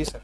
जी sir.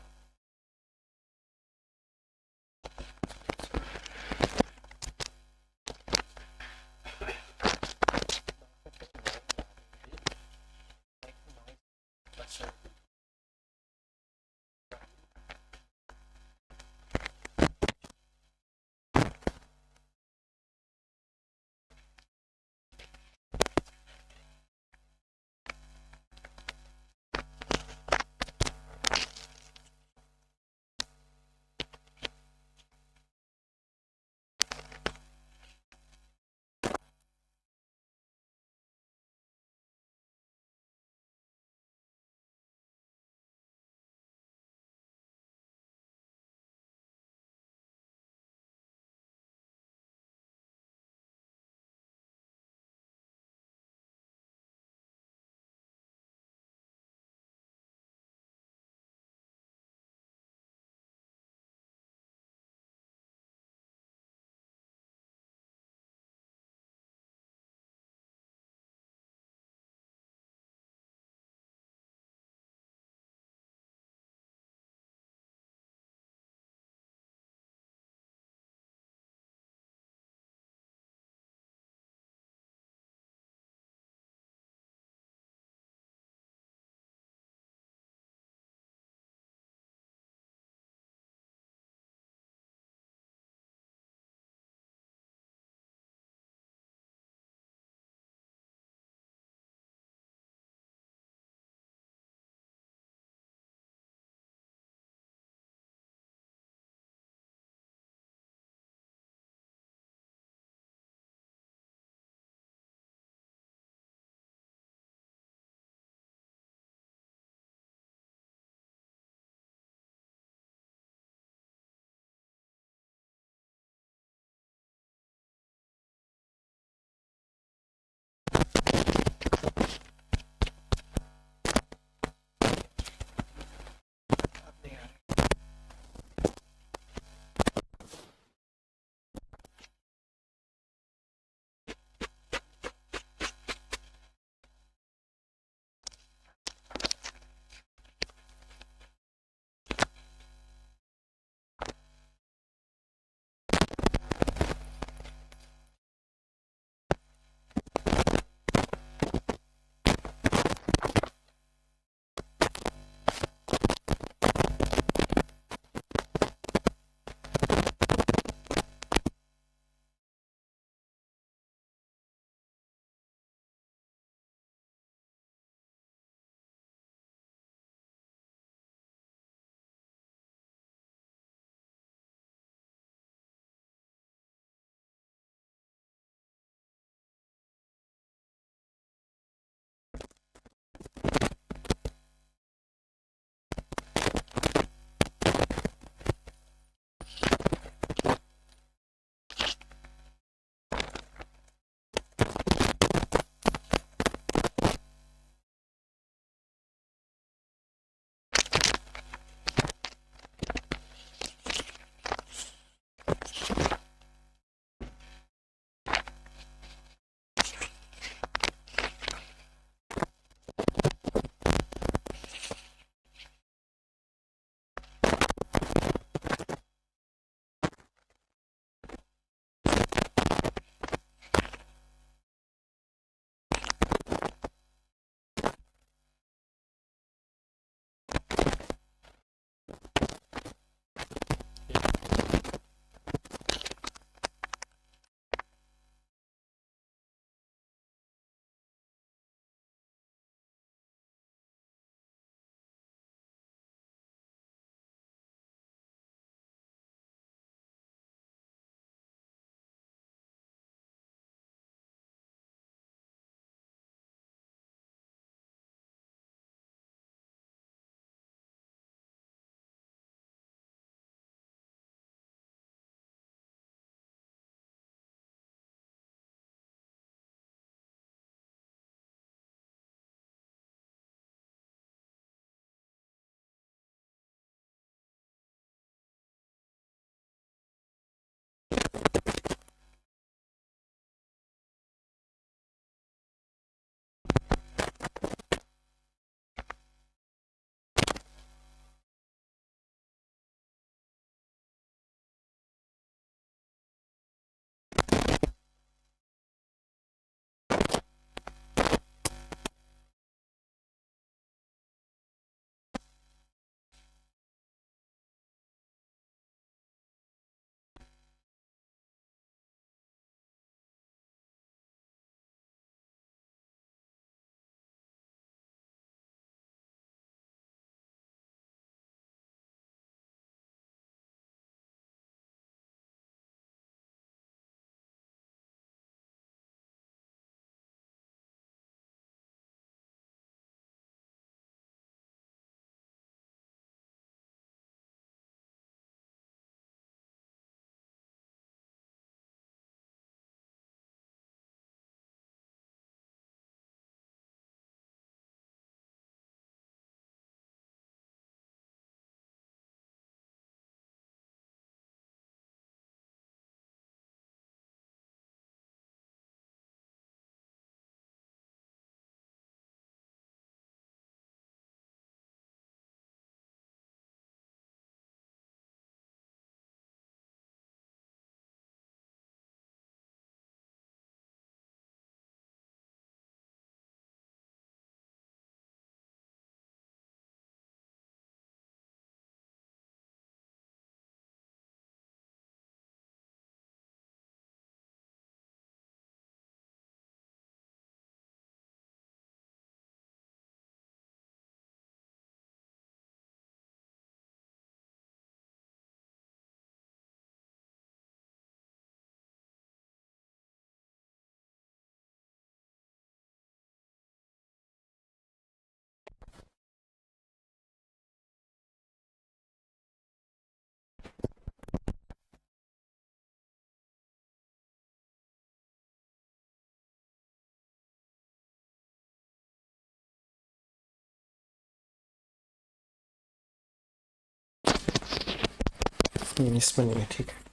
इसमें नहीं है, ठीक है।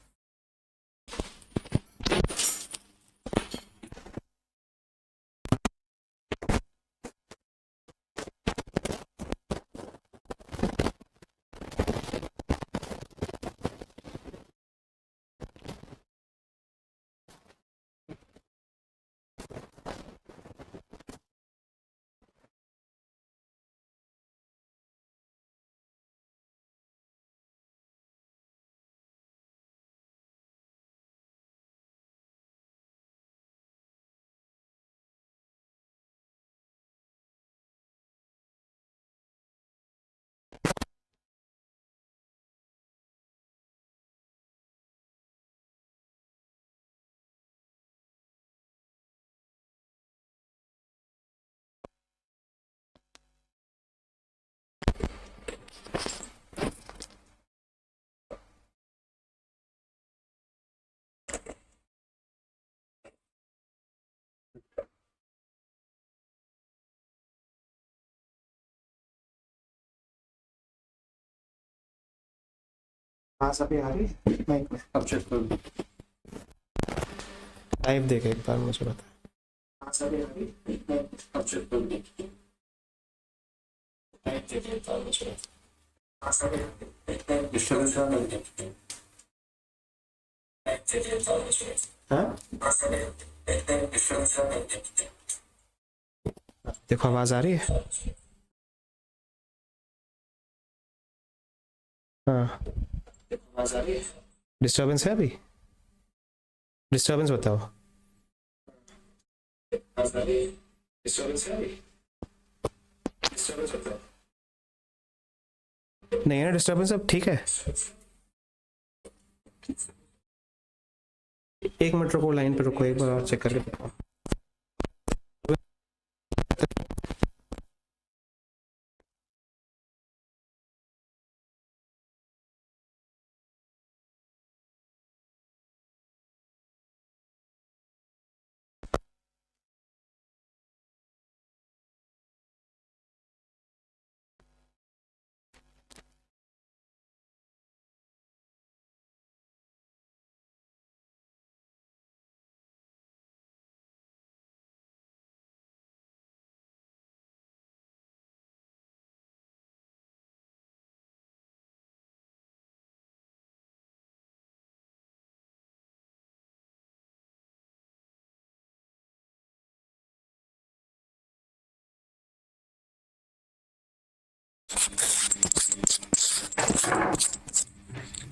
हाँ सभी आ रही है माइक में। अब चेक कर। लाइव देखे एक बार, मुझे बता। हाँ सभी आ रही है। अब चेक कर। लाइव देखे एक बार, मुझे बता। हाँ सभी आ रही है। डिस्टर्बेंस आ रही है। लाइव देखे एक बार, मुझे बता। हाँ सभी आ रही है। डिस्टर्बेंस आ रही है। देखो आवाज आ रही है। हाँ आवाज आ रही है। डिस्टर्बेंस है अभी, डिस्टर्बेंस बताओ। आवाज आ रही है। डिस्टर्बेंस है अभी। डिस्टर्बेंस बताओ। नहीं है ना डिस्टर्बेंस, अब ठीक है। एक मिनट रुको, लाइन पे रुको, एक बार और चेक करके बताओ।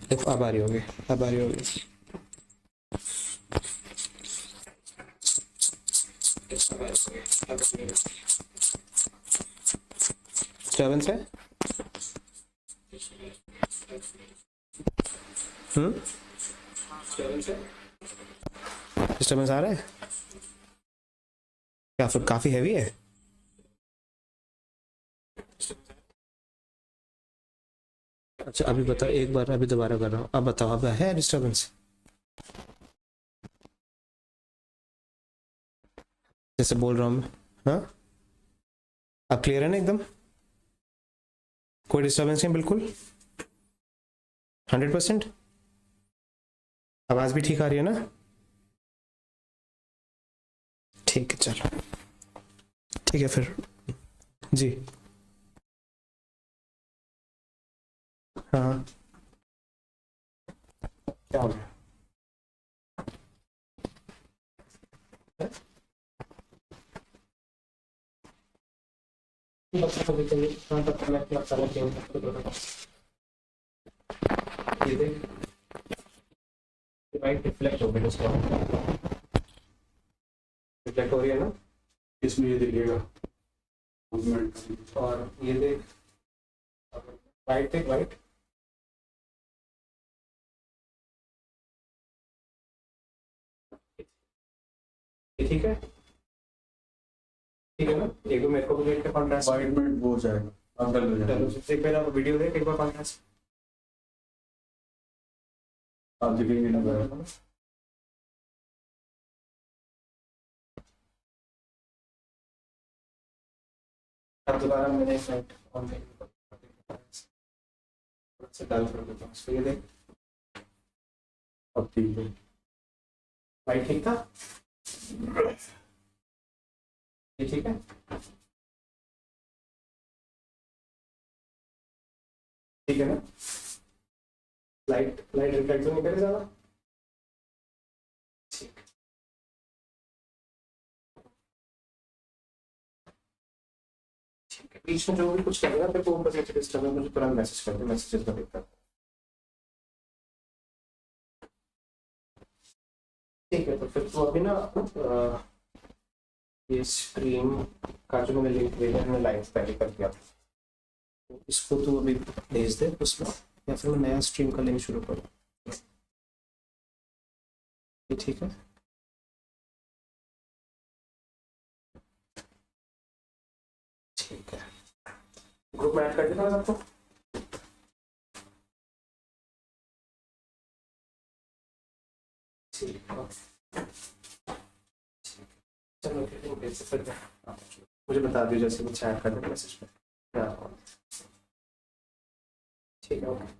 देखो अब आ रही होगी, अब आ रही होगी। डिस्टर्बेंस है। डिस्टर्बेंस आ रहा है क्या, फिर काफी हैवी है। अच्छा अभी बताओ एक बार, अभी दोबारा कर रहा हूँ, अब बताओ अब है डिस्टर्बेंस जैसे बोल रहा हूँ मैं। हाँ अब क्लियर है ना एकदम, कोई डिस्टर्बेंस नहीं बिल्कुल, 100%। आवाज भी ठीक आ रही है ना, ठीक है चलो, ठीक है फिर। जी हाँ क्या हो गया। कभी कभी हाँ तब कनेक्ट लगता है ये देख, लाइट रिफ्लेक्ट हो गई उसका, रिफ्लेक्ट हो रही है ना। इसमें ये देखिएगा। और ये देख, वाइट देख, वाइट ठीक है, ठीक है ना। एक बार मेरे को भी देख के कॉन्ट्रास्ट, वाइट में वो हो जाएगा, अब डल हो चलो जाएगा। एक बार वीडियो देख एक बार कॉन्ट्रास्ट। आप दिखेंगे ना बराबर। अब दोबारा मैंने साइट ऑन से डाल कर देता हूँ, ये देख अब ठीक है, भाई ठीक था, ये ठीक है, ठीक है ना, लाइट लाइट रिफ्लेक्ट तो नहीं करे ज्यादा, ठीक, ठीक है। बीच में जो भी कुछ लगेगा फिर ऊपर नीचे डिस्टर्ब है, मुझे तुरंत मैसेज कर दे, मैसेजेस में देखता हूँ। ठीक है, तो फिर तो अभी ना ये स्ट्रीम का जो मैंने लिंक भेजा है, मैंने लाइव पहले कर दिया था, तो इसको तू अभी भेज दे उसमें, या फिर मैं नया स्ट्रीम का लिंक शुरू करूँ, ये ठीक है। ठीक है, ग्रुप में ऐड कर देना सबको। ठीक है, चलो फिर भेज से फिर मुझे बता दीजिए जैसे कुछ ऐड कर देना मैसेज पे। हाँ, ठीक है, okay.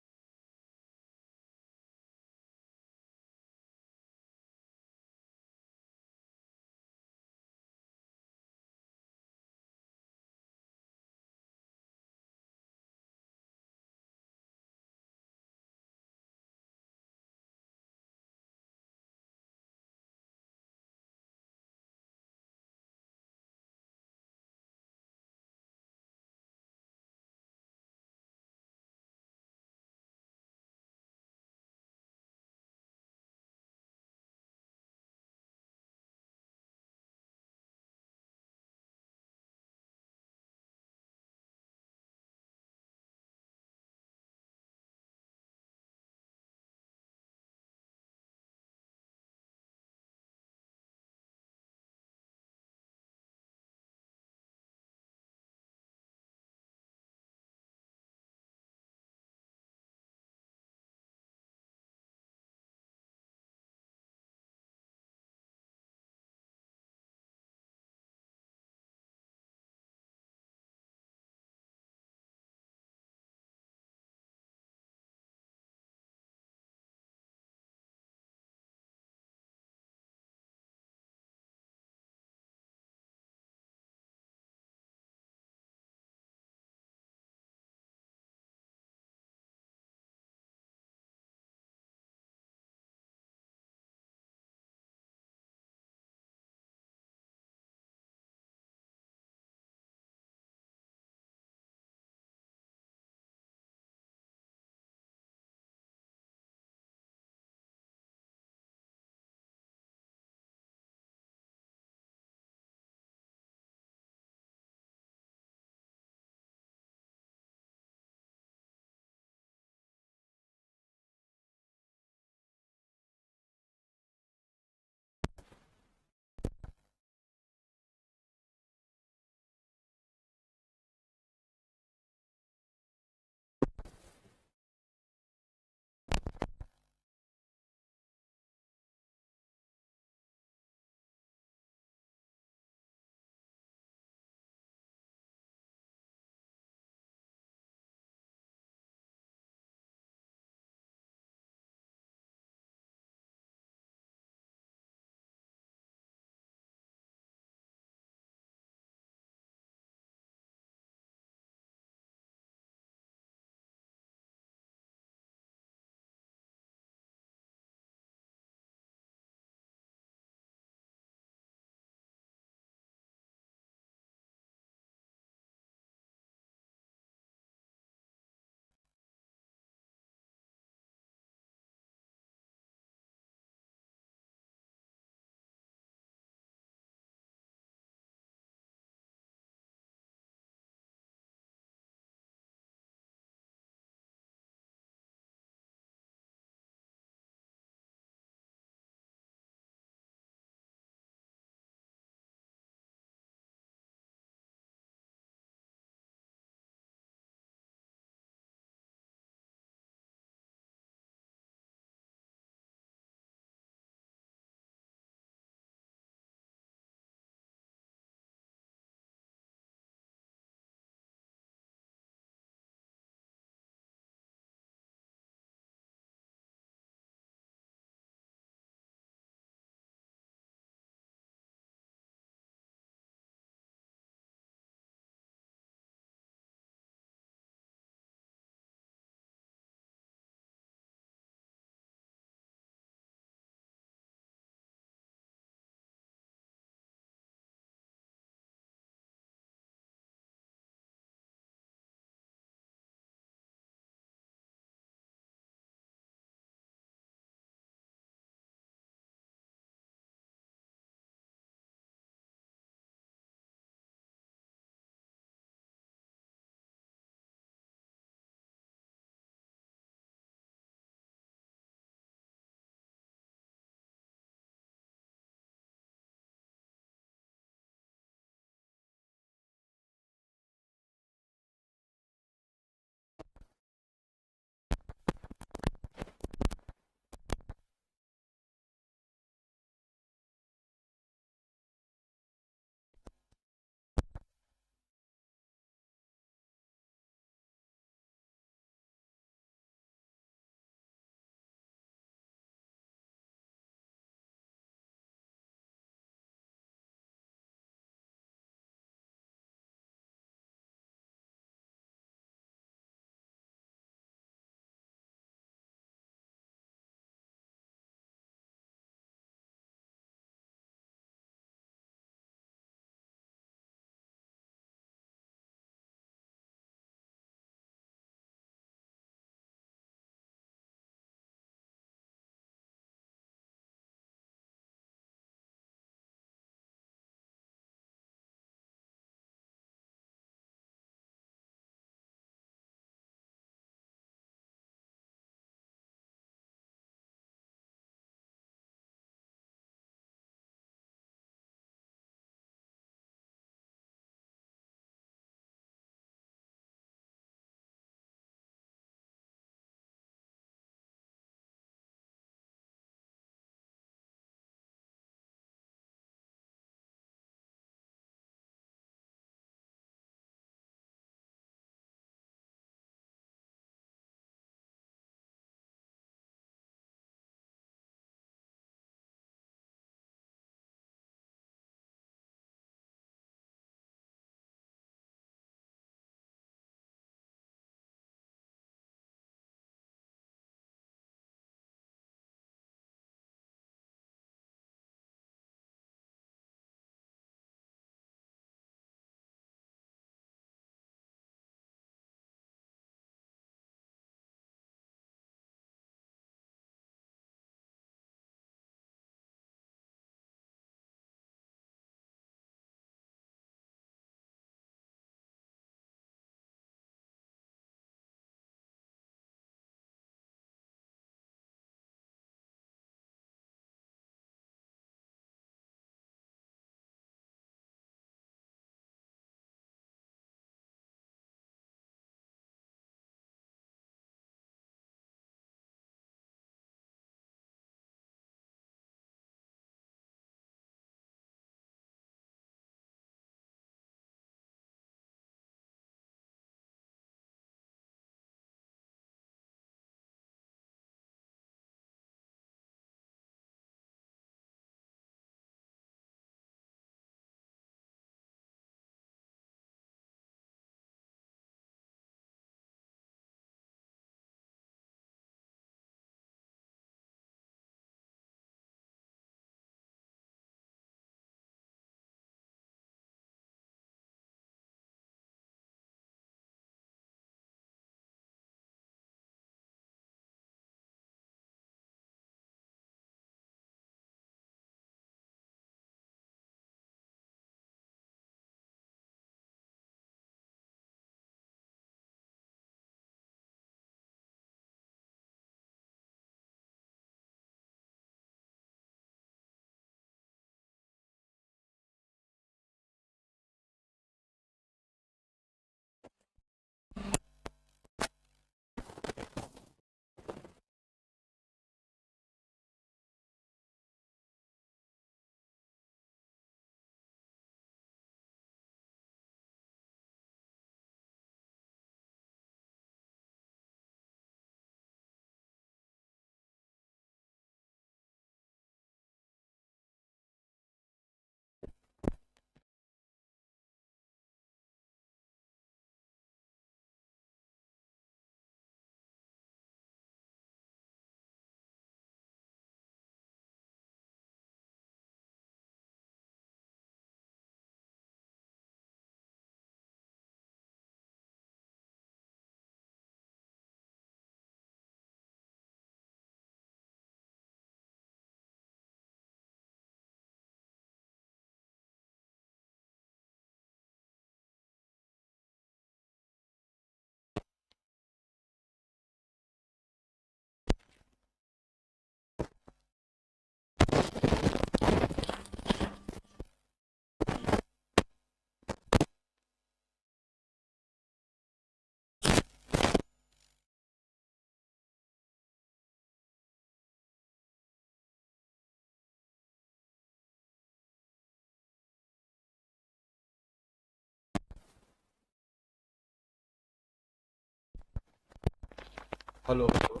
Hello hello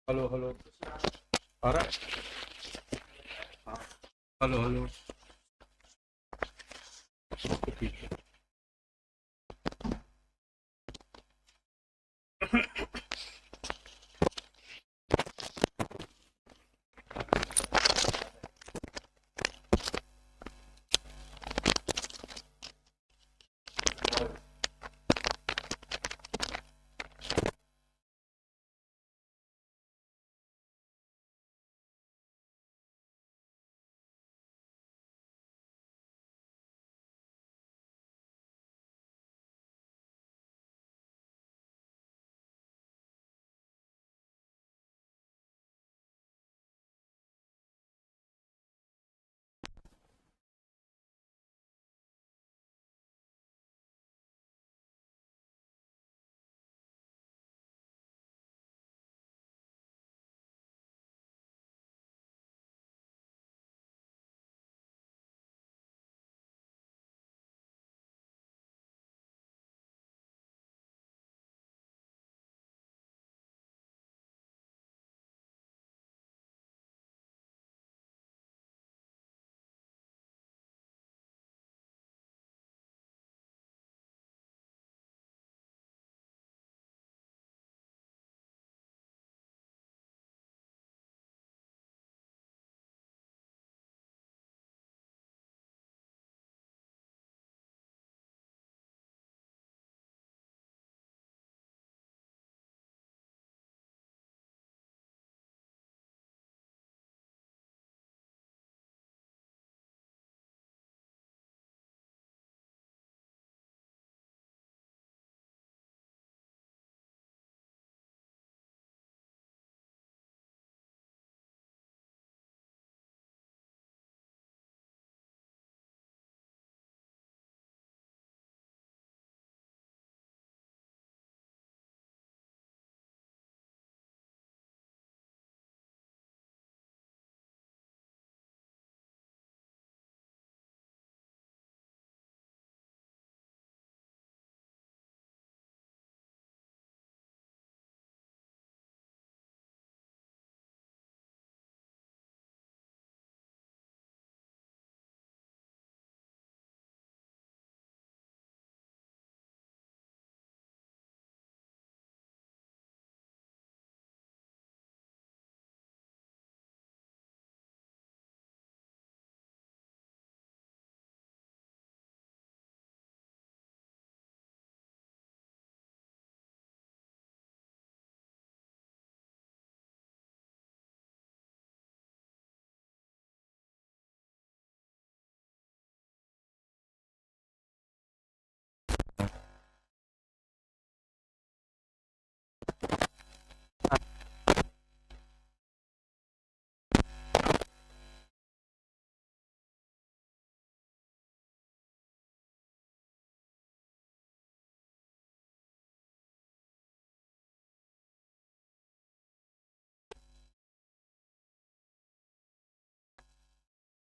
hello hello आ रहा है? हाँ हेलो हेलो ओके ठीक है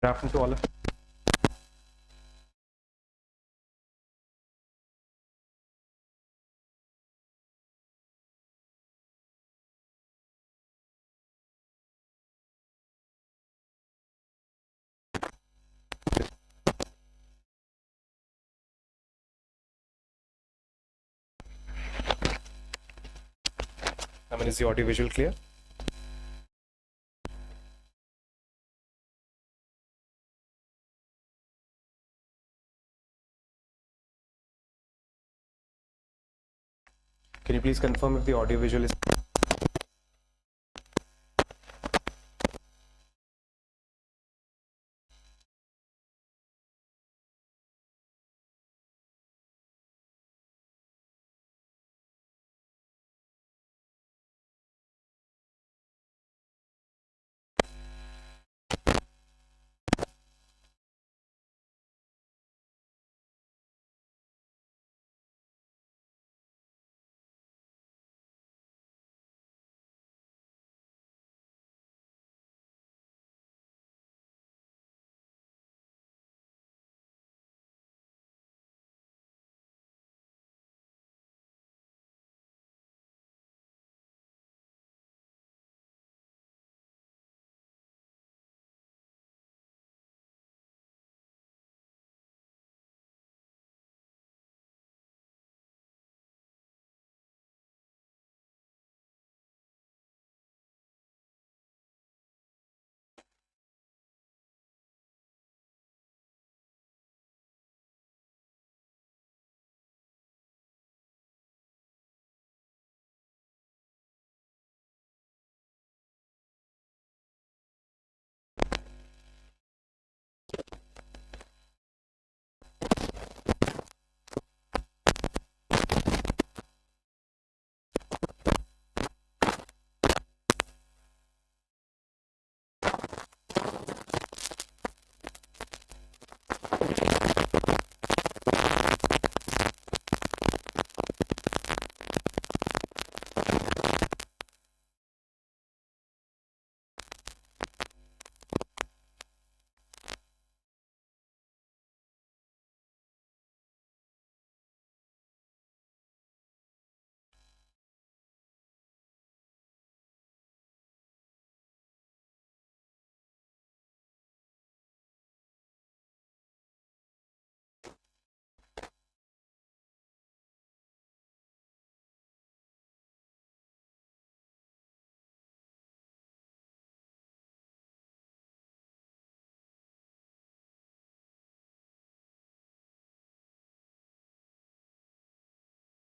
Good afternoon to all. I mean, is the audio visual clear? Can you please confirm if the audio visual is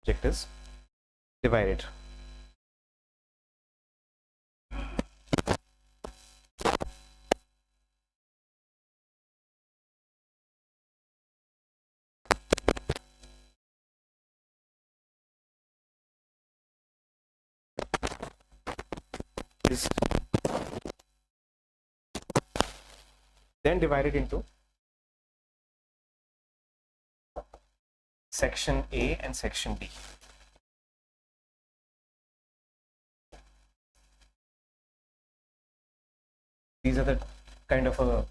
subject is divided. Is then divided into section A and section B. These are the kind of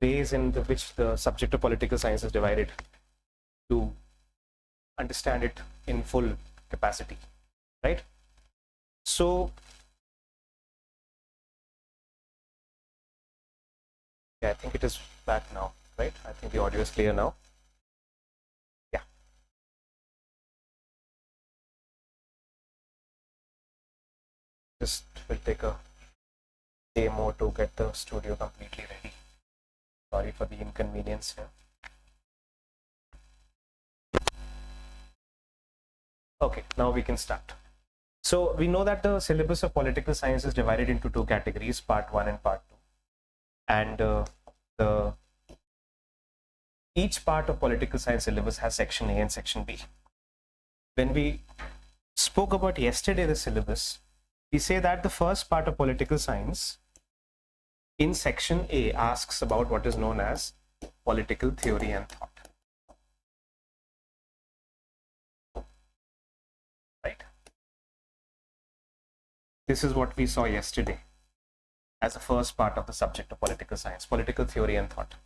ways in which the subject of political science is divided to understand it in full capacity, right? So, yeah, I think it is back now, right? I think the audio is clear now. Yeah. Just will take a day more to get the studio completely ready. Sorry for the inconvenience here. Okay, now we can start. So we know that the syllabus of political science is divided into two categories, part 1 and part 2. And each part of political science syllabus has section A and section B. When we spoke about yesterday the syllabus, we say that the first part of political science in section A asks about what is known as political theory and thought. Right? This is what we saw yesterday as the first part of the subject of political science, political theory and thought.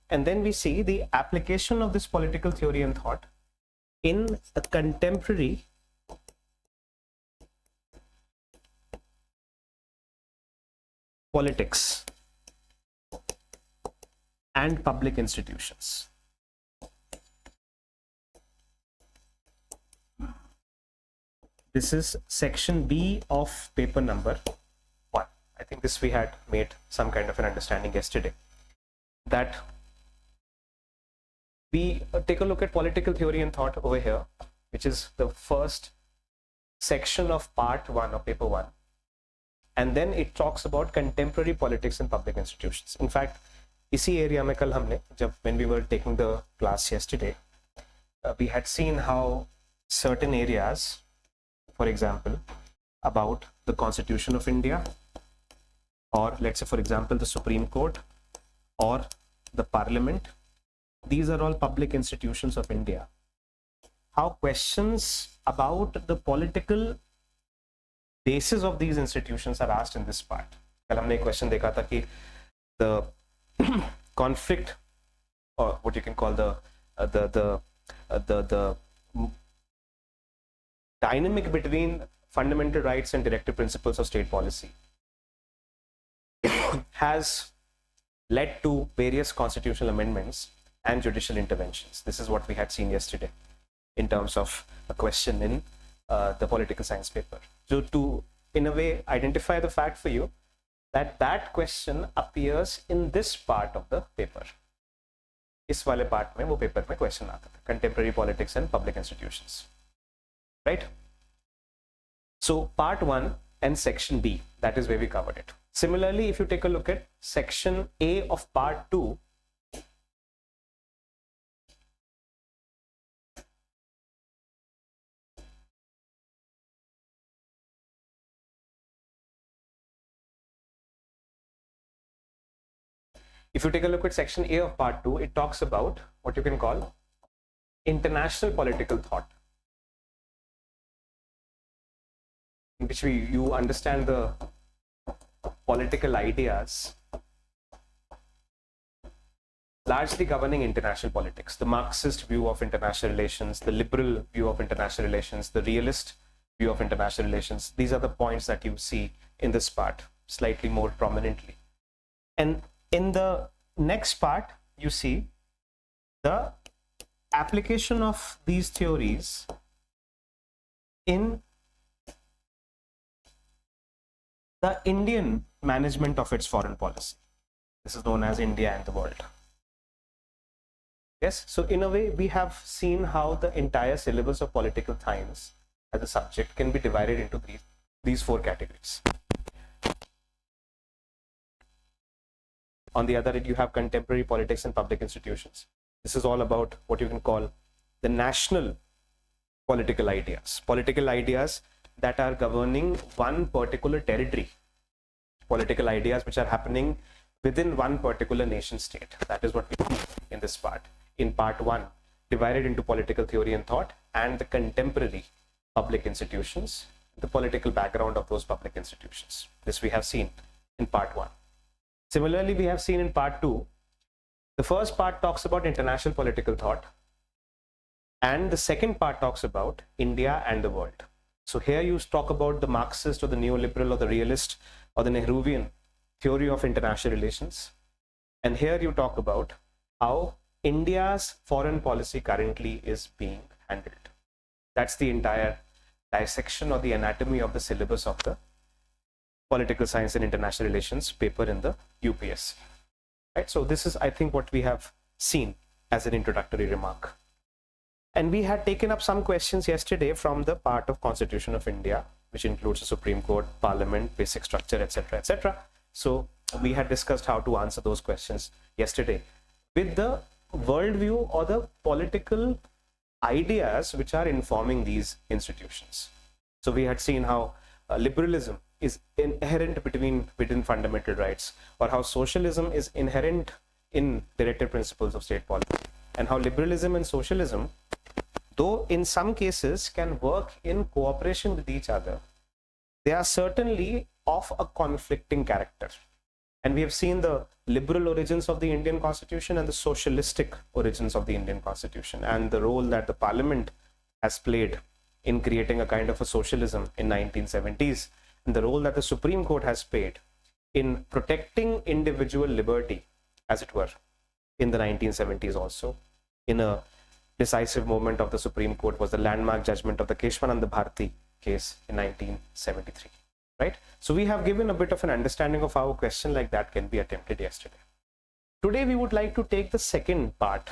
And then we see the application of this political theory and thought in a contemporary politics and public institutions. This is section B of paper number 1. I think this we had made some kind of an understanding yesterday, that we take a look at political theory and thought over here, which is the first section of part 1 of paper 1. And then it talks about contemporary politics and public institutions. In fact, इसी area में कल हमने जब when we were taking the class yesterday, we had seen how certain areas, for example, about the Constitution of India, or let's say for example the Supreme Court or the Parliament, these are all public institutions of India. How questions about the political basis of these institutions are asked in this part. कल हमने एक question देखा था कि the conflict, or what you can call the dynamic between fundamental rights and directive principles of state policy has led to various constitutional amendments and judicial interventions. This is what we had seen yesterday in terms of a question in the political science paper. So to, in a way, identify the fact for you that that question appears in this part of the paper. इस वाले part में वो paper में question आता था, contemporary politics and public institutions, right? So part 1 and section B, that is where we covered it. Similarly, if you take a look at section A of part 2, if you take a look at section A of part 2, it talks about what you can call international political thought, in which you understand the political ideas largely governing international politics, the Marxist view of international relations, the liberal view of international relations, the realist view of international relations. These are the points that you see in this part slightly more prominently. And in the next part, you see the application of these theories in the Indian management of its foreign policy. This is known as India and the world. Yes, so in a way, we have seen how the entire syllabus of political science as a subject can be divided into these four categories. On the other end, you have contemporary politics and public institutions. This is all about what you can call the national political ideas that are governing one particular territory, political ideas which are happening within one particular nation state. That is what we see in this part. In part one, divided into political theory and thought and the contemporary public institutions, the political background of those public institutions. This we have seen in part one. Similarly, we have seen in part two, the first part talks about international political thought, and the second part talks about India and the world. So here you talk about the Marxist or the neoliberal or the realist or the Nehruvian theory of international relations. And here you talk about how India's foreign policy currently is being handled. That's the entire dissection or the anatomy of the syllabus of the political science and international relations paper in the UPSC. Right? So this is, I think, what we have seen as an introductory remark. And we had taken up some questions yesterday from the part of Constitution of India, which includes the Supreme Court, Parliament, basic structure, etc., etc. So we had discussed how to answer those questions yesterday with the worldview or the political ideas which are informing these institutions. So we had seen how liberalism is inherent within fundamental rights, or how socialism is inherent in directive principles of state policy, and how liberalism and socialism, though in some cases can work in cooperation with each other, they are certainly of a conflicting character. And we have seen the liberal origins of the Indian Constitution and the socialistic origins of the Indian Constitution, and the role that the Parliament has played in creating a kind of a socialism in 1970s, and the role that the Supreme Court has played in protecting individual liberty, as it were, in the 1970s also. In a decisive moment of the Supreme Court was the landmark judgment of the Keshwananda Bharati case in 1973. Right? So we have given a bit of an understanding of how a question like that can be attempted yesterday. Today we would like to take the second part,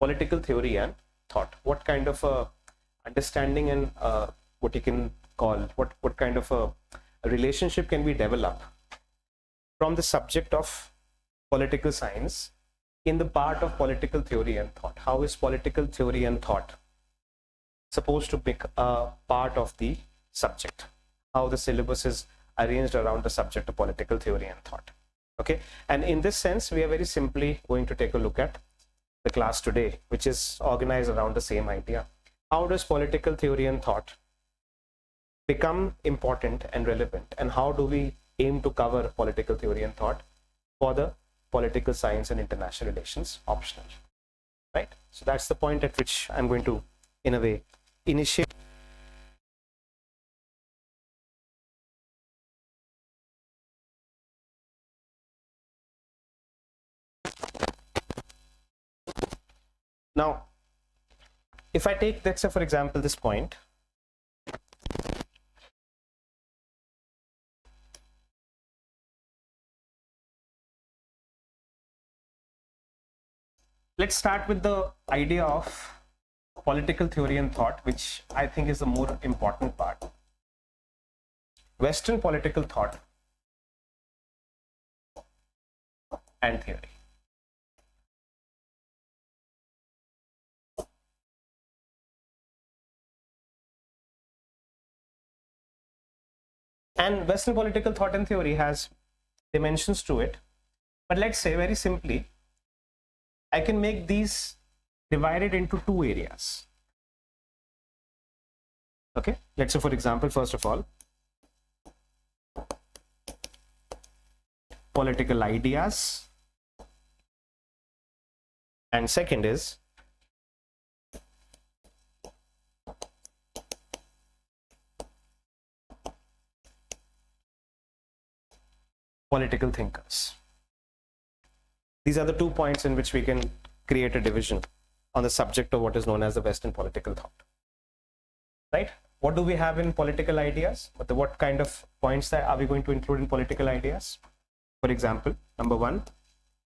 political theory and thought. What kind of a understanding and what you can call, what kind of a relationship can we develop from the subject of political science in the part of political theory and thought? How is political theory and thought supposed to pick a part of the subject? How the syllabus is arranged around the subject of political theory and thought. Okay, and in this sense, we are very simply going to take a look at the class today, which is organized around the same idea. How does political theory and thought become important and relevant, and how do we aim to cover political theory and thought for the political science and international relations optional, right? So that's the point at which I'm going to, in a way, initiate. Now, if I take, let's say, for example, this point, let's start with the idea of political theory and thought, which I think is the more important part. Western political thought and theory. And Western political thought and theory has dimensions to it. But let's say very simply, I can make these divided into two areas. Okay, let's say, for example, first of all, political ideas, and second is political thinkers. These are the 2 points in which we can create a division on the subject of what is known as the Western political thought. Right? What do we have in political ideas? What kind of points that are we going to include in political ideas? For example, number one,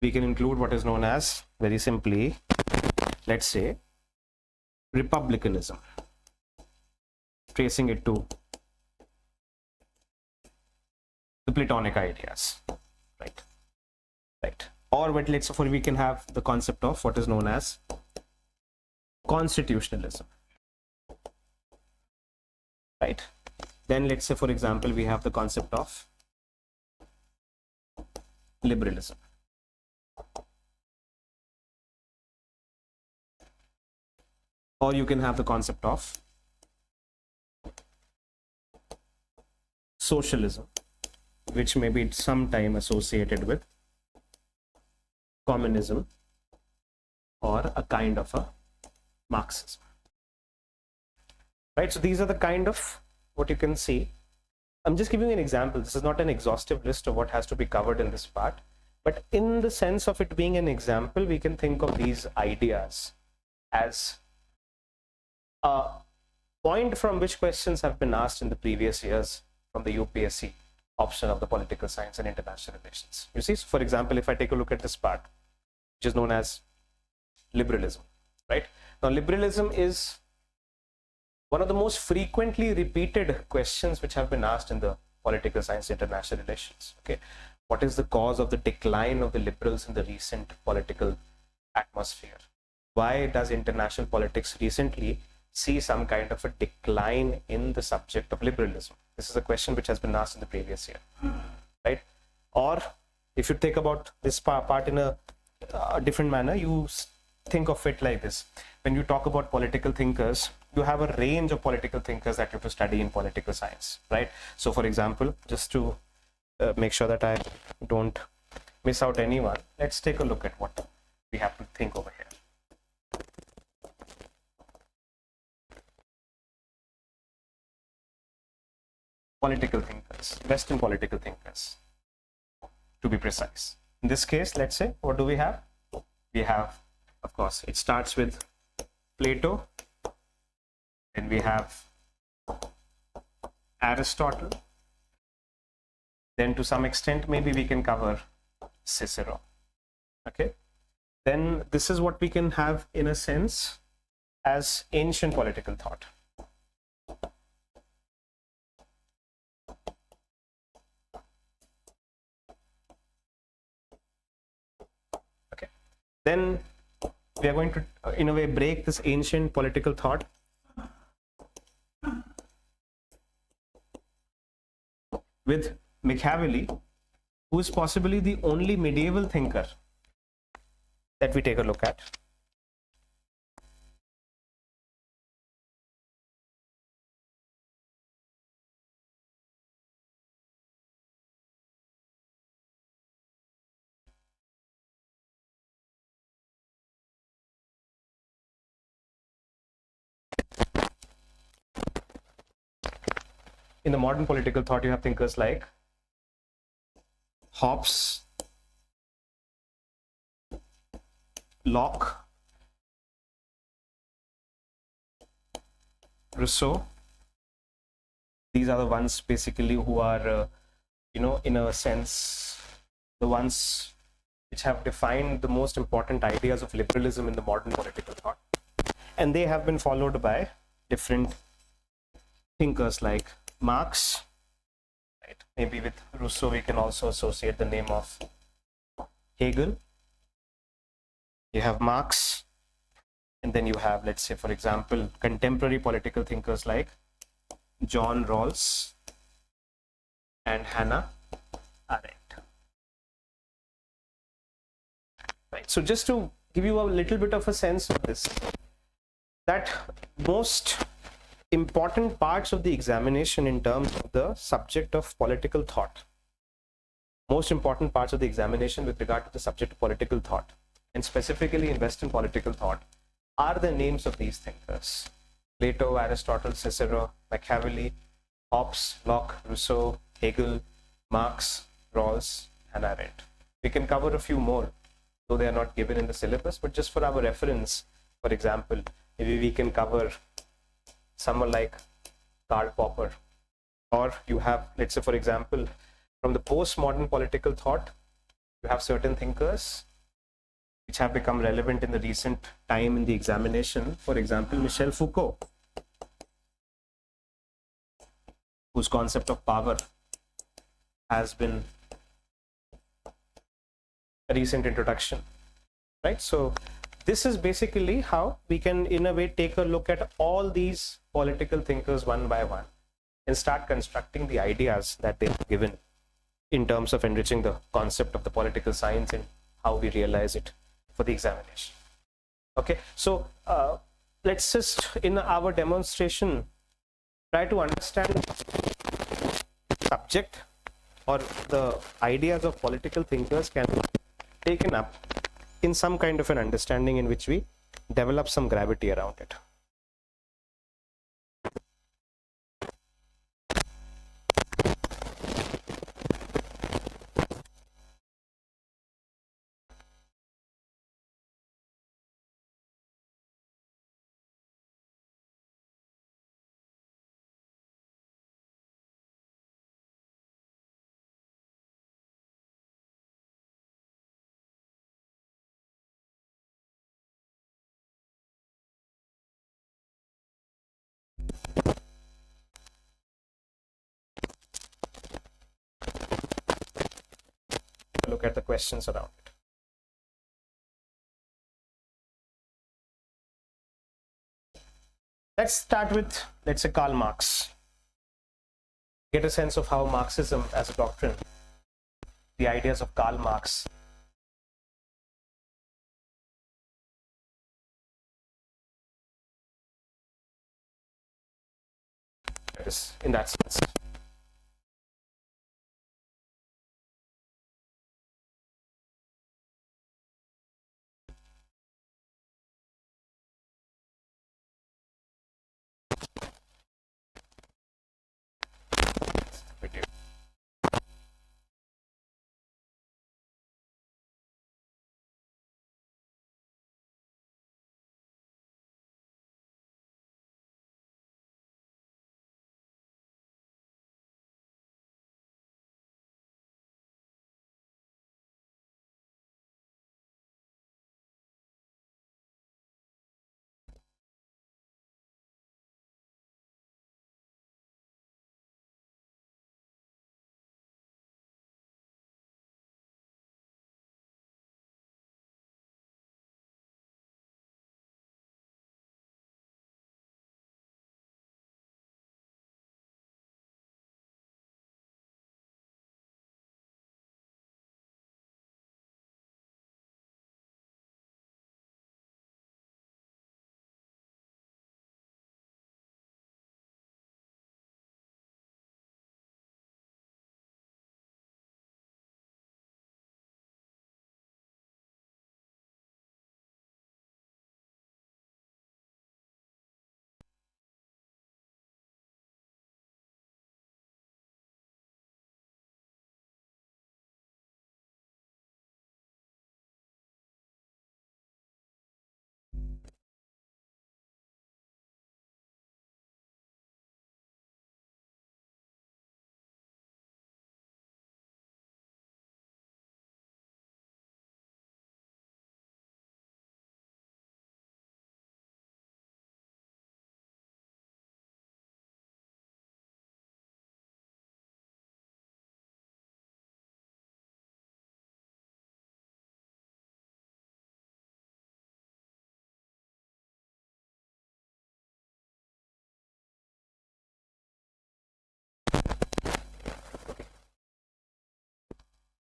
we can include what is known as, very simply, let's say, republicanism, tracing it to the Platonic ideas, right? Right. Or what, let's say, we can have the concept of what is known as constitutionalism, right? Then let's say, for example, we have the concept of liberalism. Or you can have the concept of socialism, which may be sometime associated with communism or a kind of a Marxism. Right, so these are the kind of what you can see. I'm just giving you an example. This is not an exhaustive list of what has to be covered in this part, but in the sense of it being an example, we can think of these ideas as a point from which questions have been asked in the previous years from the UPSC option of the political science and international relations. You see, so for example, if I take a look at this part, which is known as liberalism, right? Now, liberalism is one of the most frequently repeated questions which have been asked in the political science international relations. Okay, what is the cause of the decline of the liberals in the recent political atmosphere? Why does international politics recently see some kind of a decline in the subject of liberalism? This is a question which has been asked in the previous year, right? Or if you think about this part in a different manner, you think of it like this. When you talk about political thinkers, you have a range of political thinkers that you have to study in political science, right? So for example, just to make sure that I don't miss out anyone, let's take a look at what we have to think over here. Political thinkers, Western political thinkers, to be precise. In this case, let's say, what do we have? We have, of course, it starts with Plato, then we have Aristotle, then to some extent, maybe we can cover Cicero, okay? Then this is what we can have in a sense as ancient political thought. Then we are going to, in a way, break this ancient political thought with Machiavelli, who is possibly the only medieval thinker that we take a look at. In the modern political thought, you have thinkers like Hobbes, Locke, Rousseau. These are the ones basically who are, in a sense, the ones which have defined the most important ideas of liberalism in the modern political thought. And they have been followed by different thinkers like Marx, right? Maybe with Rousseau we can also associate the name of Hegel. You have Marx, and then you have, let's say, for example, contemporary political thinkers like John Rawls and Hannah Arendt. Right. So just to give you a little bit of a sense of this, that most important parts of the examination in terms of the subject of political thought, most important parts of the examination with regard to the subject of political thought, and specifically in Western political thought, are the names of these thinkers: Plato, Aristotle, Cicero, Machiavelli, Hobbes, Locke, Rousseau, Hegel, Marx, Rawls, and Arendt. We can cover a few more, though they are not given in the syllabus, but just for our reference, for example, maybe we can cover someone like Karl Popper. Or you have, let's say, for example, from the postmodern political thought, you have certain thinkers which have become relevant in the recent time in the examination. For example, Michel Foucault, whose concept of power has been a recent introduction, right? So this is basically how we can, in a way, take a look at all these political thinkers one by one and start constructing the ideas that they have given in terms of enriching the concept of the political science and how we realize it for the examination. Okay, so let's just, in our demonstration, try to understand the subject or the ideas of political thinkers can be taken up in some kind of an understanding in which we develop some gravity around it. Look at the questions around it. Let's start with, let's say, Karl Marx. Get a sense of how Marxism as a doctrine, the ideas of Karl Marx, is in that sense.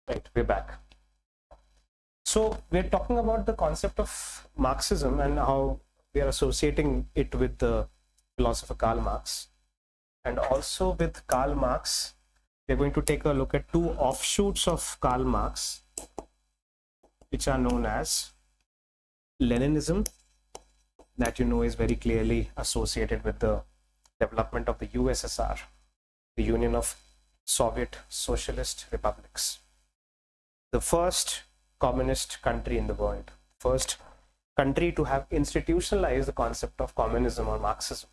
Right, we're back. So we're talking about the concept of Marxism and how we are associating it with the philosopher Karl Marx. And also with Karl Marx, we're going to take a look at two offshoots of Karl Marx, which are known as Leninism, that you know is very clearly associated with the development of the USSR, the Union of Soviet Socialist Republics, the first communist country in the world, first country to have institutionalized the concept of communism or Marxism.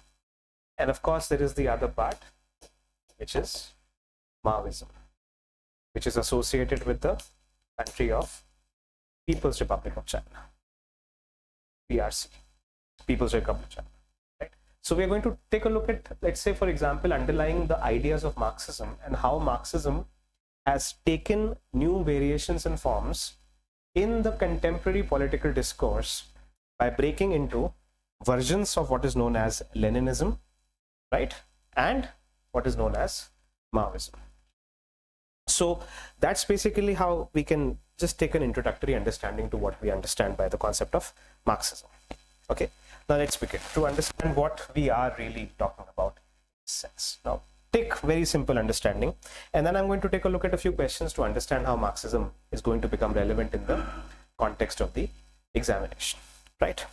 And of course, there is the other part, which is Maoism, which is associated with the country of People's Republic of China, PRC, People's Republic of China. Right? So we are going to take a look at, let's say, for example, underlying the ideas of Marxism and how Marxism has taken new variations and forms in the contemporary political discourse by breaking into versions of what is known as Leninism, right, and what is known as Maoism. So that's basically how we can just take an introductory understanding to what we understand by the concept of Marxism. Okay, now let's begin to understand what we are really talking about in this sense. Now, take very simple understanding, and then I'm going to take a look at a few questions to understand how Marxism is going to become relevant in the context of the examination, right?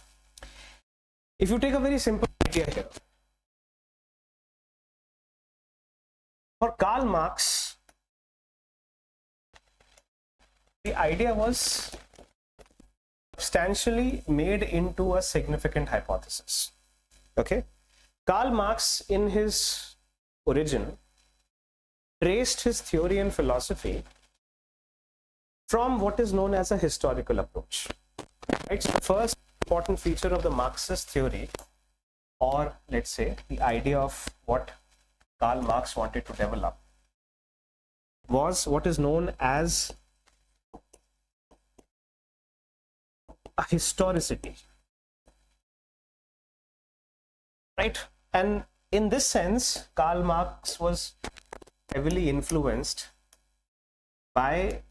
If you take a very simple idea here, for Karl Marx, the idea was substantially made into a significant hypothesis. Okay, Karl Marx, in his origin, traced his theory and philosophy from what is known as a historical approach. Right? So the first important feature of the Marxist theory, or let's say the idea of what Karl Marx wanted to develop, was what is known as a historicity, right? And in this sense, Karl Marx was heavily influenced by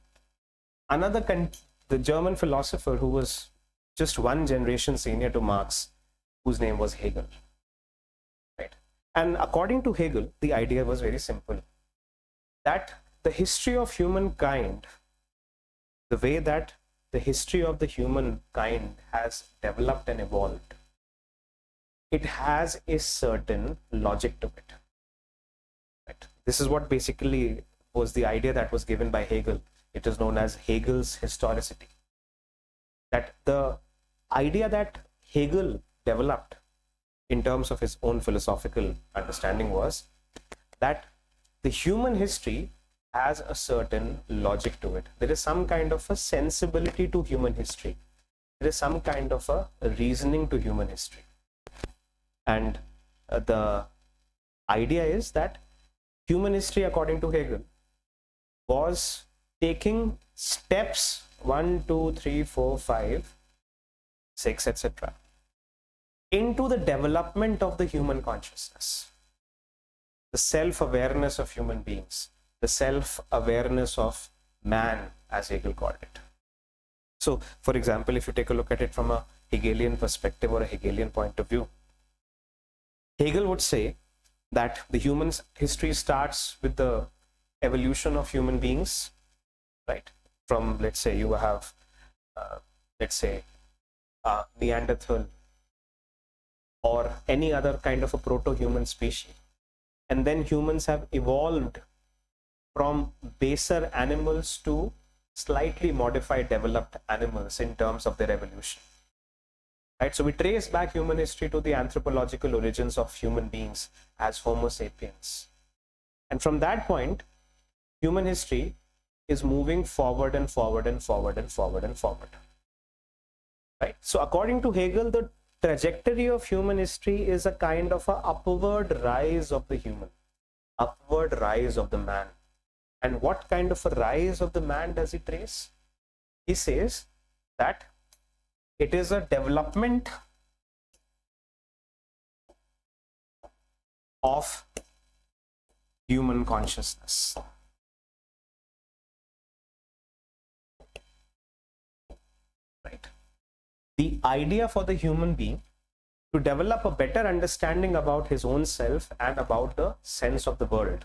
the German philosopher who was just one generation senior to Marx, whose name was Hegel, right? And according to Hegel, the idea was very simple, that the history of humankind, the way that the history of the humankind has developed and evolved, it has a certain logic to it. Right? This is what basically was the idea that was given by Hegel. It is known as Hegel's historicity. That the idea that Hegel developed in terms of his own philosophical understanding was that the human history has a certain logic to it. There is some kind of a sensibility to human history. There is some kind of a reasoning to human history. And the idea is that human history, according to Hegel, was taking steps 1, 2, 3, 4, 5, 6, etc. into the development of the human consciousness, the self-awareness of human beings, the self-awareness of man, as Hegel called it. So, for example, if you take a look at it from a Hegelian perspective or a Hegelian point of view, Hegel would say that the human history starts with the evolution of human beings, right? From, let's say, you have, let's say, Neanderthal or any other kind of a proto-human species. And then humans have evolved from baser animals to slightly modified, developed animals in terms of their evolution. Right? So we trace back human history to the anthropological origins of human beings as Homo sapiens. And from that point, human history is moving forward and forward and forward and forward and forward. Right? So according to Hegel, the trajectory of human history is a kind of a upward rise of the human, upward rise of the man. And what kind of a rise of the man does he trace? He says that it is a development of human consciousness. Right? The idea for the human being to develop a better understanding about his own self and about the sense of the world.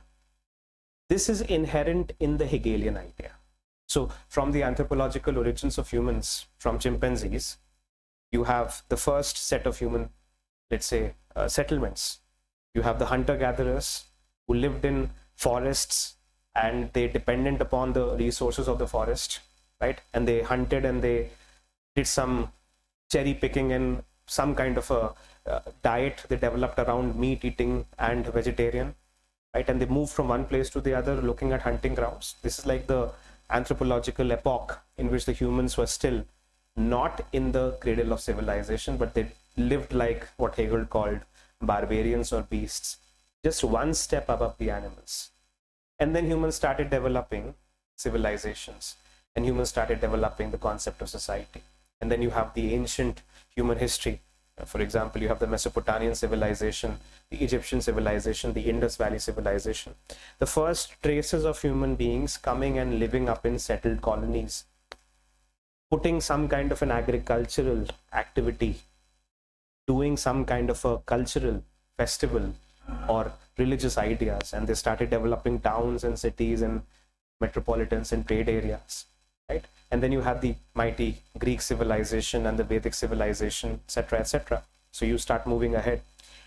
This is inherent in the Hegelian idea. So from the anthropological origins of humans, from chimpanzees, you have the first set of human, let's say, settlements. You have the hunter-gatherers who lived in forests and they dependent upon the resources of the forest, right? And they hunted and they did some cherry picking and some kind of a diet they developed around meat eating and vegetarian, right? And they moved from one place to the other looking at hunting grounds. This is like the anthropological epoch in which the humans were still not in the cradle of civilization, but they lived like what Hegel called barbarians or beasts, just one step above the animals. And then humans started developing civilizations, and humans started developing the concept of society. And then you have the ancient human history. For example, you have the Mesopotamian civilization, the Egyptian civilization, the Indus Valley civilization. The first traces of human beings coming and living up in settled colonies, putting some kind of an agricultural activity, doing some kind of a cultural festival or religious ideas, and they started developing towns and cities and metropolitans and trade areas, right? And then you have the mighty Greek civilization and the Vedic civilization, etc., etc. So you start moving ahead.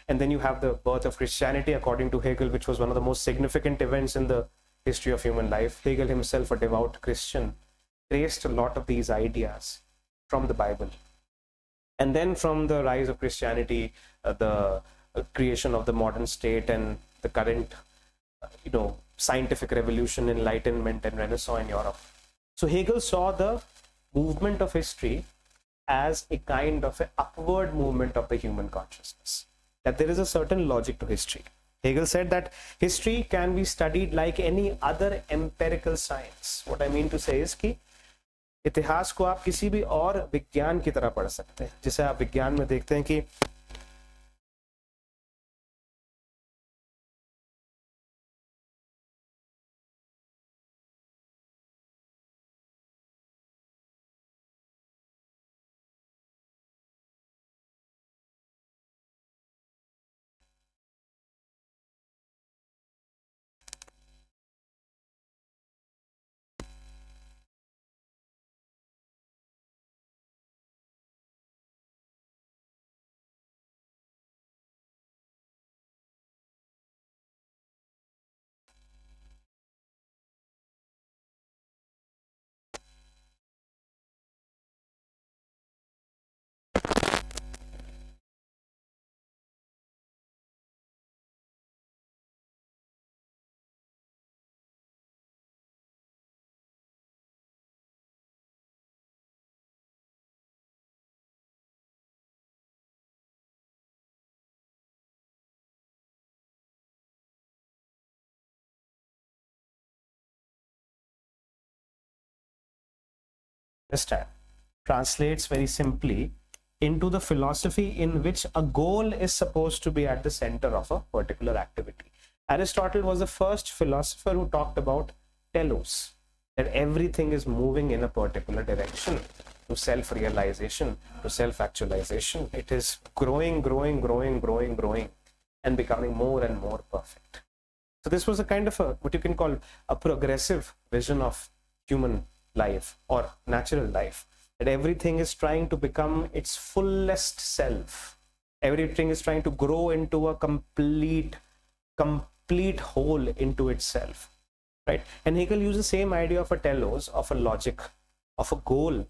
And then you have the birth of Christianity, according to Hegel, which was one of the most significant events in the history of human life. Hegel himself, a devout Christian, traced a lot of these ideas from the Bible. And then from the rise of Christianity, the creation of the modern state and the current, scientific revolution, enlightenment and renaissance in Europe. So Hegel saw the movement of history as a kind of an upward movement of the human consciousness, that there is a certain logic to history. Hegel said that history can be studied like any other empirical science. What I mean to say is कि इतिहास को आप किसी भी और विज्ञान की तरह पढ़ सकते हैं. जैसे आप विज्ञान में देखते हैं कि understand, translates very simply into the philosophy in which a goal is supposed to be at the center of a particular activity. Aristotle was the first philosopher who talked about telos, that everything is moving in a particular direction to self-realization, to self-actualization. It is growing, and becoming more and more perfect. So this was a kind of what you can call a progressive vision of human life or natural life, that everything is trying to become its fullest self. Everything is trying to grow into a complete whole into itself, right? And Hegel used the same idea of a telos, of a logic, of a goal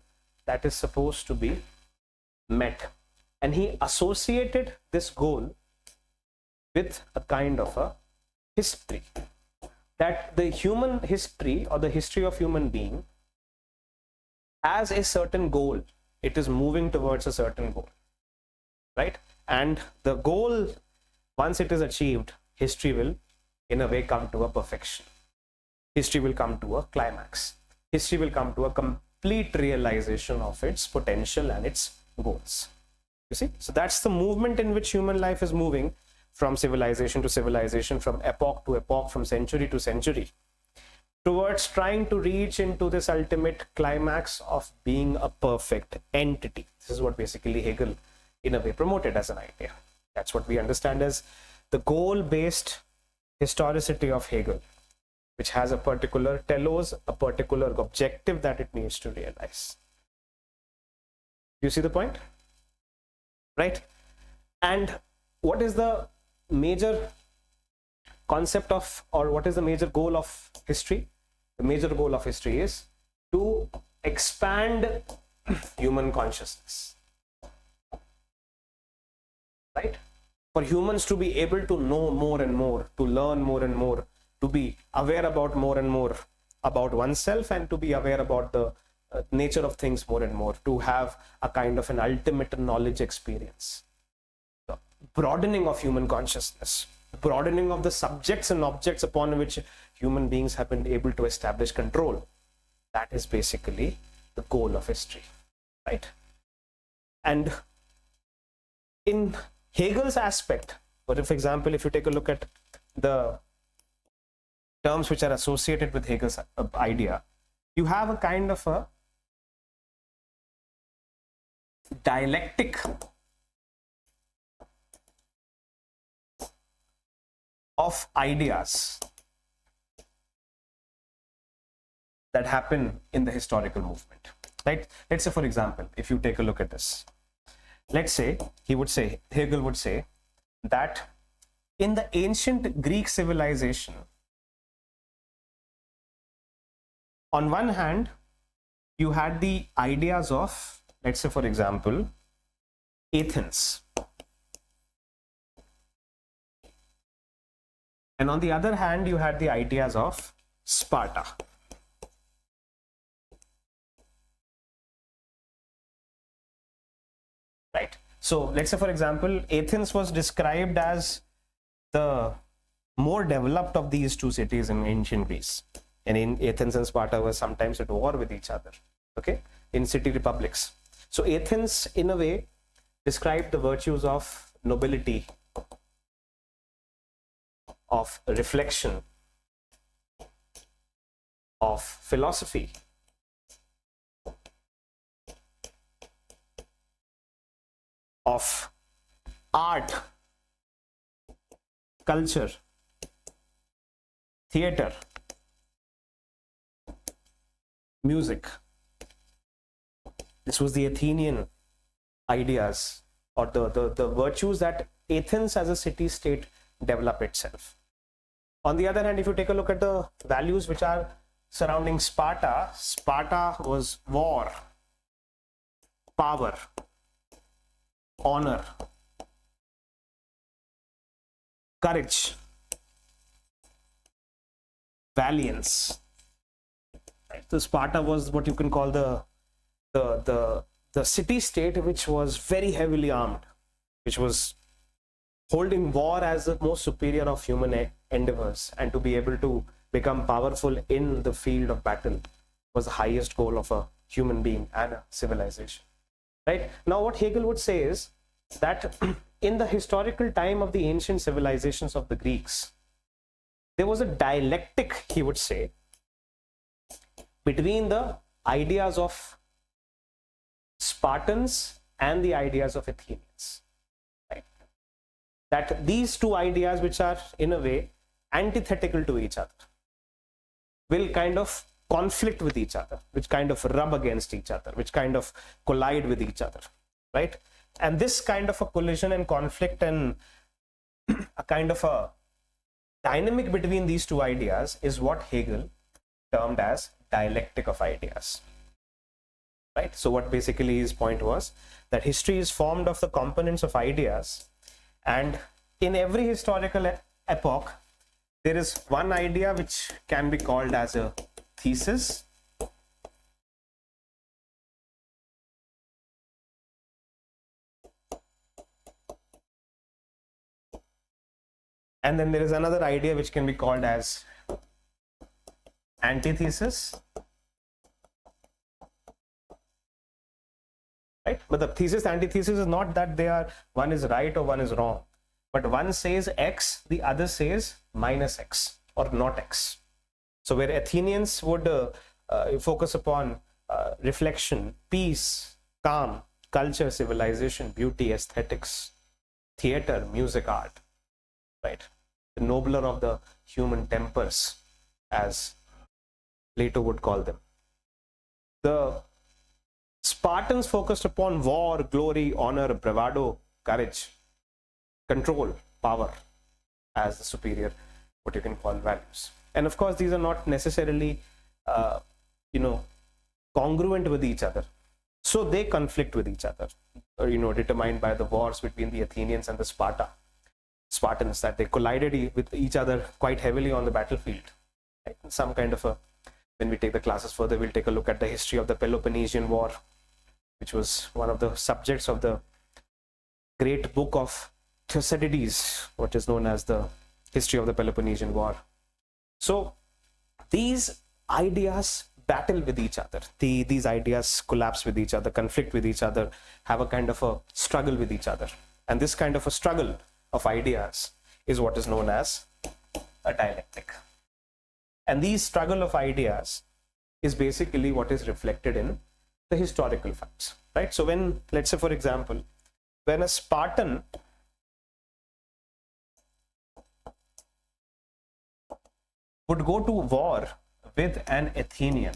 that is supposed to be met, and he associated this goal with a kind of a history, that the human history or the history of human being has a certain goal. It is moving towards a certain goal, right? And the goal, once it is achieved, history will in a way come to a perfection. History will come to a climax. History will come to a complete realization of its potential and its goals. You see? So that's the movement in which human life is moving, from civilization to civilization, from epoch to epoch, from century to century, towards trying to reach into this ultimate climax of being a perfect entity. This is what basically Hegel in a way promoted as an idea. That's what we understand as the goal-based historicity of Hegel, which has a particular telos, a particular objective that it needs to realize. You see the point? Right? And what is the major concept of, or what is the major goal of history? The major goal of history is to expand human consciousness, right? For humans to be able to know more and more, to learn more and more, to be aware about more and more, about oneself and to be aware about the nature of things more and more, to have a kind of an ultimate knowledge experience. The broadening of human consciousness, broadening of the subjects and objects upon which human beings have been able to establish control. That is basically the goal of history, right? And in Hegel's aspect, but if, for example, if you take a look at the terms which are associated with Hegel's idea, you have a kind of a dialectic of ideas that happen in the historical movement, right? Let's say, for example, if you take a look at this, let's say Hegel would say that in the ancient Greek civilization, on one hand, you had the ideas of, let's say, for example, Athens. And on the other hand, you had the ideas of Sparta. Right? So let's say, for example, Athens was described as the more developed of these two cities in ancient Greece. And in Athens and Sparta were sometimes at war with each other, okay, in city republics. So Athens, in a way, described the virtues of nobility, of reflection, of philosophy, of art, culture, theater, music. This was the Athenian ideas, or the virtues that Athens as a city-state developed itself. On the other hand, if you take a look at the values which are surrounding Sparta, Sparta was war, power, honor, courage, valiance. Right? So Sparta was what you can call the city-state which was very heavily armed, which was holding war as the most superior of human endeavors, and to be able to become powerful in the field of battle was the highest goal of a human being and a civilization. Right? Now, what Hegel would say is that in the historical time of the ancient civilizations of the Greeks, there was a dialectic, he would say, between the ideas of Spartans and the ideas of Athenians. Right? That these two ideas, which are in a way antithetical to each other, will kind of conflict with each other, which kind of rub against each other, which kind of collide with each other, right? And this kind of a collision and conflict and a kind of a dynamic between these two ideas is what Hegel termed as dialectic of ideas, right? So what basically his point was that history is formed of the components of ideas, and in every historical epoch, there is one idea which can be called as a thesis, and then there is another idea which can be called as antithesis, right? But the thesis, antithesis is not that they are, one is right or one is wrong, but one says X, the other says minus X or not X. So where Athenians would focus upon reflection, peace, calm, culture, civilization, beauty, aesthetics, theater, music, art, right? The nobler of the human tempers, as Plato would call them. The Spartans focused upon war, glory, honor, bravado, courage, control, power as the superior, what you can call values. And of course, these are not necessarily, congruent with each other. So they conflict with each other, or, determined by the wars between the Athenians and the Spartans, that they collided with each other quite heavily on the battlefield. Right? Some kind of a when we take the classes further, we'll take a look at the history of the Peloponnesian War, which was one of the subjects of the great book of Thucydides, what is known as the history of the Peloponnesian War. So these ideas battle with each other. These ideas collapse with each other, conflict with each other, have a kind of a struggle with each other. And this kind of a struggle of ideas is what is known as a dialectic. And these struggle of ideas is basically what is reflected in the historical facts, right? So when, let's say for example, when a Spartan would go to war with an Athenian,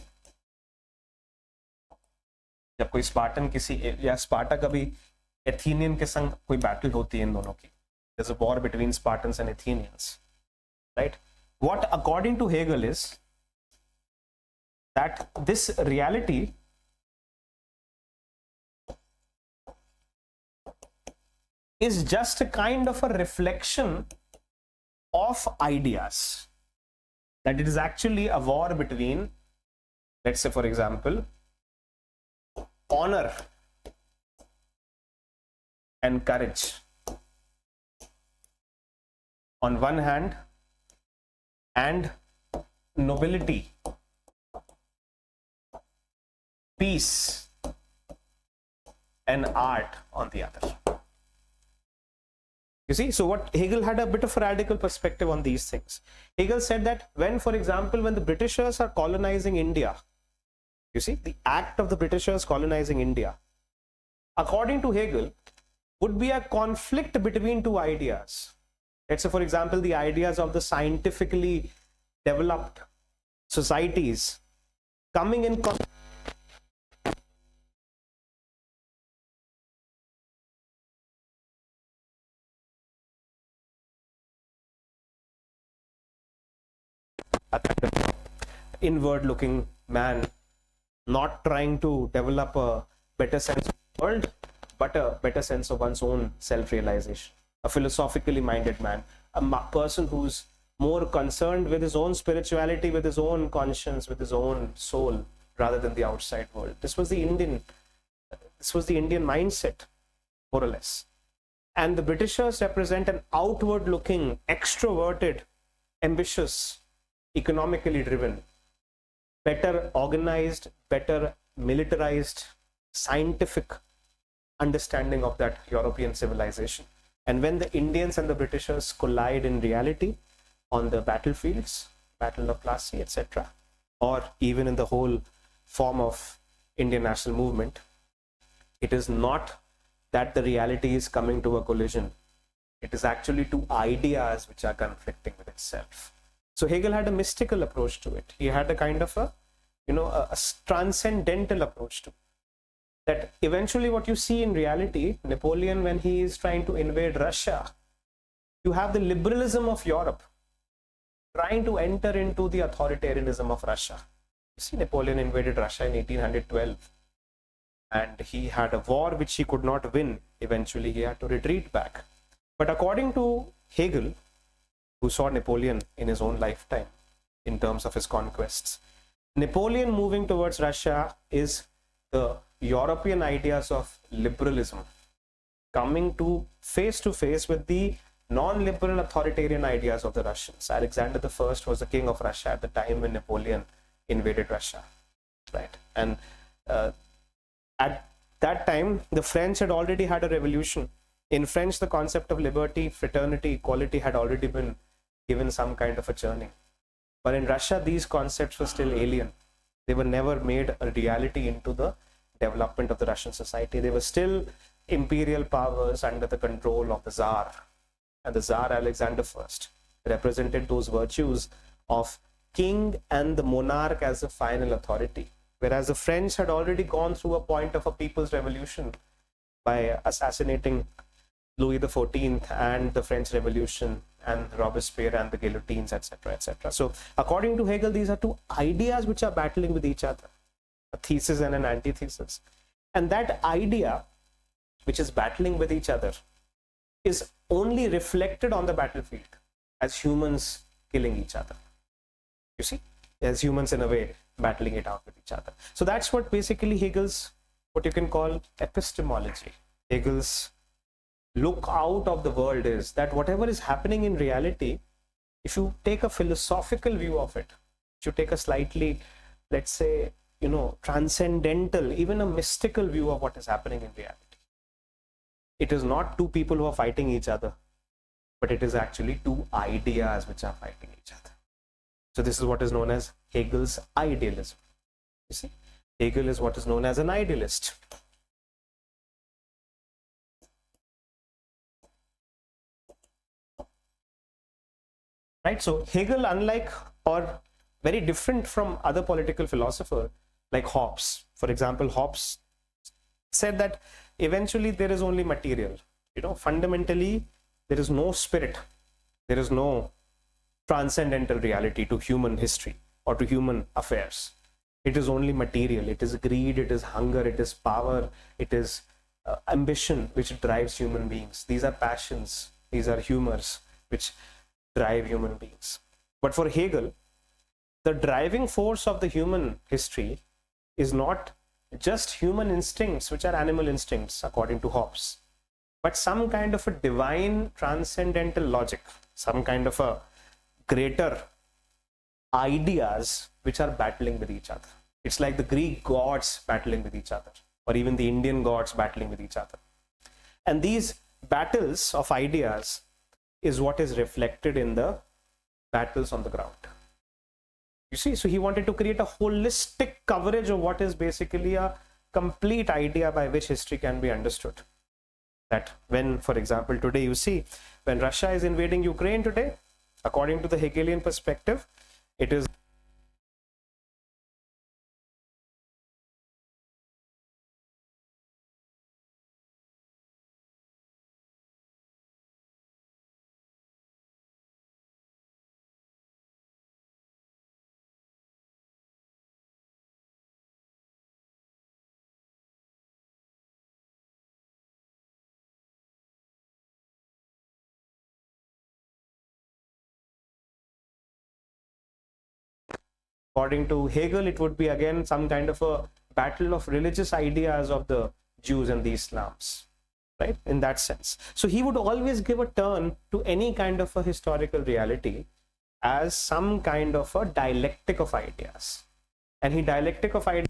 जब कोई Spartan किसी या Sparta कभी Athenian के संग कोई battle होती है इन दोनों की, there's a war between Spartans and Athenians, right? What according to Hegel is that this reality is just a kind of a reflection of ideas, that it is actually a war between, let's say for example, honor and courage on one hand, and nobility, peace and art on the other. You see, so what Hegel had a bit of a radical perspective on these things. Hegel said that when, for example, when the Britishers are colonizing India, you see, the act of the Britishers colonizing India, according to Hegel, would be a conflict between two ideas. Let's say, for example, the ideas of the scientifically developed societies coming in conflict a kind of inward looking man, not trying to develop a better sense of the world, but a better sense of one's own self-realization. A philosophically minded man, a person who's more concerned with his own spirituality, with his own conscience, with his own soul, rather than the outside world. This was the Indian mindset, more or less. And the Britishers represent an outward looking, extroverted, ambitious, economically driven, better organized, better militarized, scientific understanding of that European civilization. And when the Indians and the Britishers collide in reality on the battlefields, Battle of Plassey, etc., or even in the whole form of Indian national movement, it is not that the reality is coming to a collision. It is actually two ideas which are conflicting with itself. So Hegel had a mystical approach to it. He had a kind of a transcendental approach to it. That eventually what you see in reality, Napoleon, when he is trying to invade Russia, you have the liberalism of Europe trying to enter into the authoritarianism of Russia. You see, Napoleon invaded Russia in 1812 and he had a war which he could not win. Eventually he had to retreat back. But according to Hegel, who saw Napoleon in his own lifetime in terms of his conquests, Napoleon moving towards Russia is the European ideas of liberalism coming to face with the non-liberal authoritarian ideas of the Russians. Alexander I was the king of Russia at the time when Napoleon invaded Russia, right? And at that time, the French had already had a revolution. In French, the concept of liberty, fraternity, equality had already been given some kind of a churning. But in Russia, these concepts were still alien. They were never made a reality into the development of the Russian society. They were still imperial powers under the control of the Tsar. And the Tsar Alexander I represented those virtues of king and the monarch as a final authority. Whereas the French had already gone through a point of a people's revolution by assassinating Louis XIV and the French Revolution and Robespierre and the guillotines, etc., etc. So according to Hegel, these are two ideas which are battling with each other, a thesis and an antithesis. And that idea which is battling with each other is only reflected on the battlefield as humans killing each other. You see, as humans in a way battling it out with each other. So that's what basically Hegel's, what you can call epistemology, Hegel's look out of the world is that whatever is happening in reality, if you take a philosophical view of it, if you take a slightly, let's say, transcendental, even a mystical view of what is happening in reality, it is not two people who are fighting each other, but it is actually two ideas which are fighting each other. So this is what is known as Hegel's idealism. You see, Hegel is what is known as an idealist. Right? So Hegel, unlike or very different from other political philosophers like Hobbes. For example, Hobbes said that eventually there is only material. Fundamentally, there is no spirit. There is no transcendental reality to human history or to human affairs. It is only material. It is greed, it is hunger, it is power, it is ambition which drives human beings. These are passions, these are humors which drive human beings. But for Hegel, the driving force of the human history is not just human instincts, which are animal instincts, according to Hobbes, but some kind of a divine transcendental logic, some kind of a greater ideas which are battling with each other. It's like the Greek gods battling with each other, or even the Indian gods battling with each other. And these battles of ideas is what is reflected in the battles on the ground. You see, so he wanted to create a holistic coverage of what is basically a complete idea by which history can be understood. That when, for example, today you see, when Russia is invading Ukraine today, according to the Hegelian perspective, it is according to Hegel, it would be again some kind of a battle of religious ideas of the Jews and the Islams, right? In that sense. So he would always give a turn to any kind of a historical reality as some kind of a dialectic of ideas. And he dialectic of ideas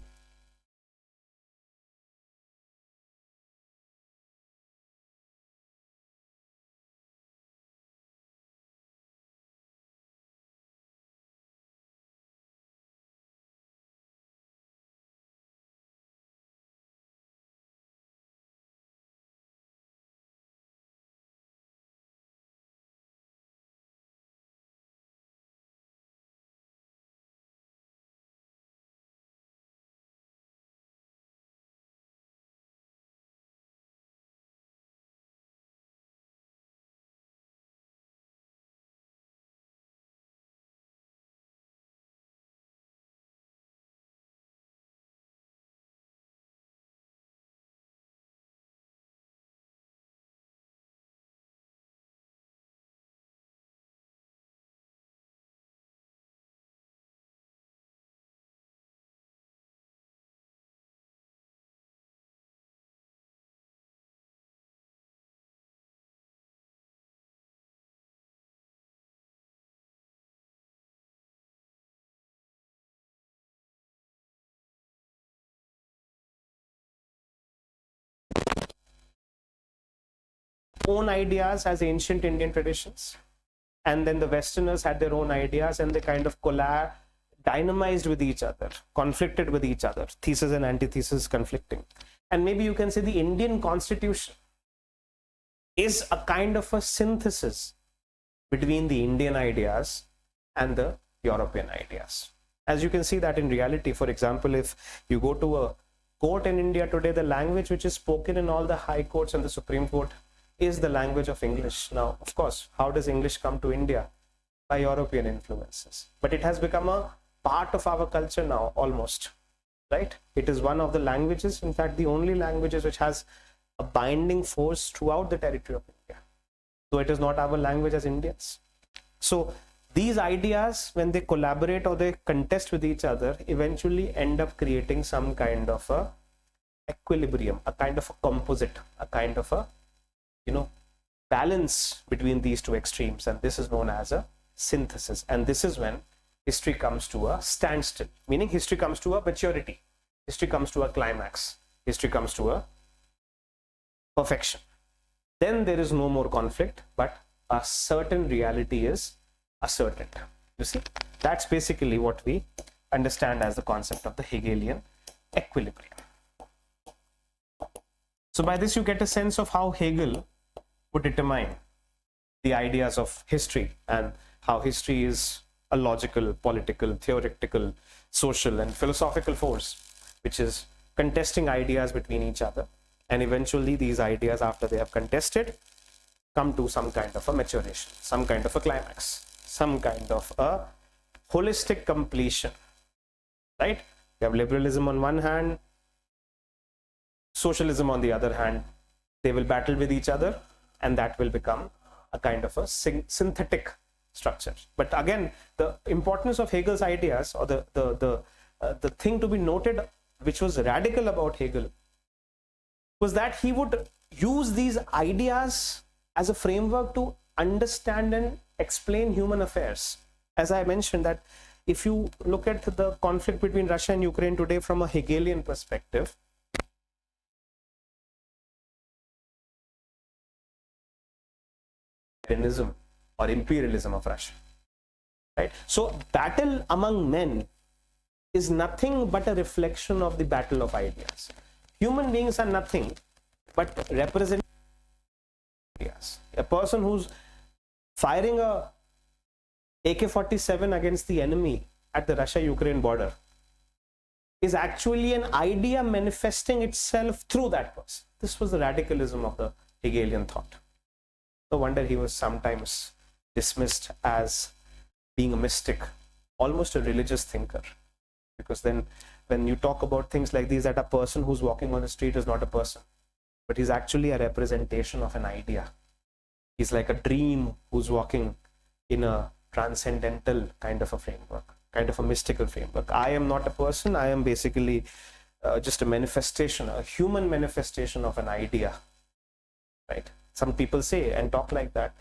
own ideas as ancient Indian traditions, and then the Westerners had their own ideas, and they kind of dynamized with each other, conflicted with each other, thesis and antithesis conflicting. And maybe you can say the Indian constitution is a kind of a synthesis between the Indian ideas and the European ideas. As you can see that in reality, for example, if you go to a court in India today, the language which is spoken in all the high courts and the Supreme Court is the language of English. Now, of course, how does English come to India? By European influences. But it has become a part of our culture now, almost, right? It is one of the languages, in fact, the only languages which has a binding force throughout the territory of India. So it is not our language as Indians. So these ideas, when they collaborate or they contest with each other, eventually end up creating some kind of a equilibrium, a kind of a composite, a kind of a, balance between these two extremes, and this is known as a synthesis. And this is when history comes to a standstill, meaning history comes to a maturity, history comes to a climax, history comes to a perfection. Then there is no more conflict, but a certain reality is asserted. You see, that's basically what we understand as the concept of the Hegelian equilibrium. So by this you get a sense of how Hegel would determine the ideas of history, and how history is a logical, political, theoretical, social and philosophical force which is contesting ideas between each other, and eventually these ideas, after they have contested, come to some kind of a maturation, some kind of a climax, some kind of a holistic completion, right? You have liberalism on one hand, socialism on the other hand. They will battle with each other, and that will become a kind of a synthetic structure. But again, the importance of Hegel's ideas, or the thing to be noted, which was radical about Hegel, was that he would use these ideas as a framework to understand and explain human affairs. As I mentioned, that if you look at the conflict between Russia and Ukraine today from a Hegelian perspective, or imperialism of Russia, right? So battle among men is nothing but a reflection of the battle of ideas. Human beings are nothing but represent ideas. A person who's firing a AK-47 against the enemy at the Russia-Ukraine border is actually an idea manifesting itself through that person. This was the radicalism of the Hegelian thought. No wonder he was sometimes dismissed as being a mystic, almost a religious thinker. Because then when you talk about things like these, that a person who's walking on the street is not a person, but he's actually a representation of an idea. He's like a dream who's walking in a transcendental kind of a framework, kind of a mystical framework. I am not a person. I am basically just a manifestation, a human manifestation of an idea, right? Some people say and talk like that.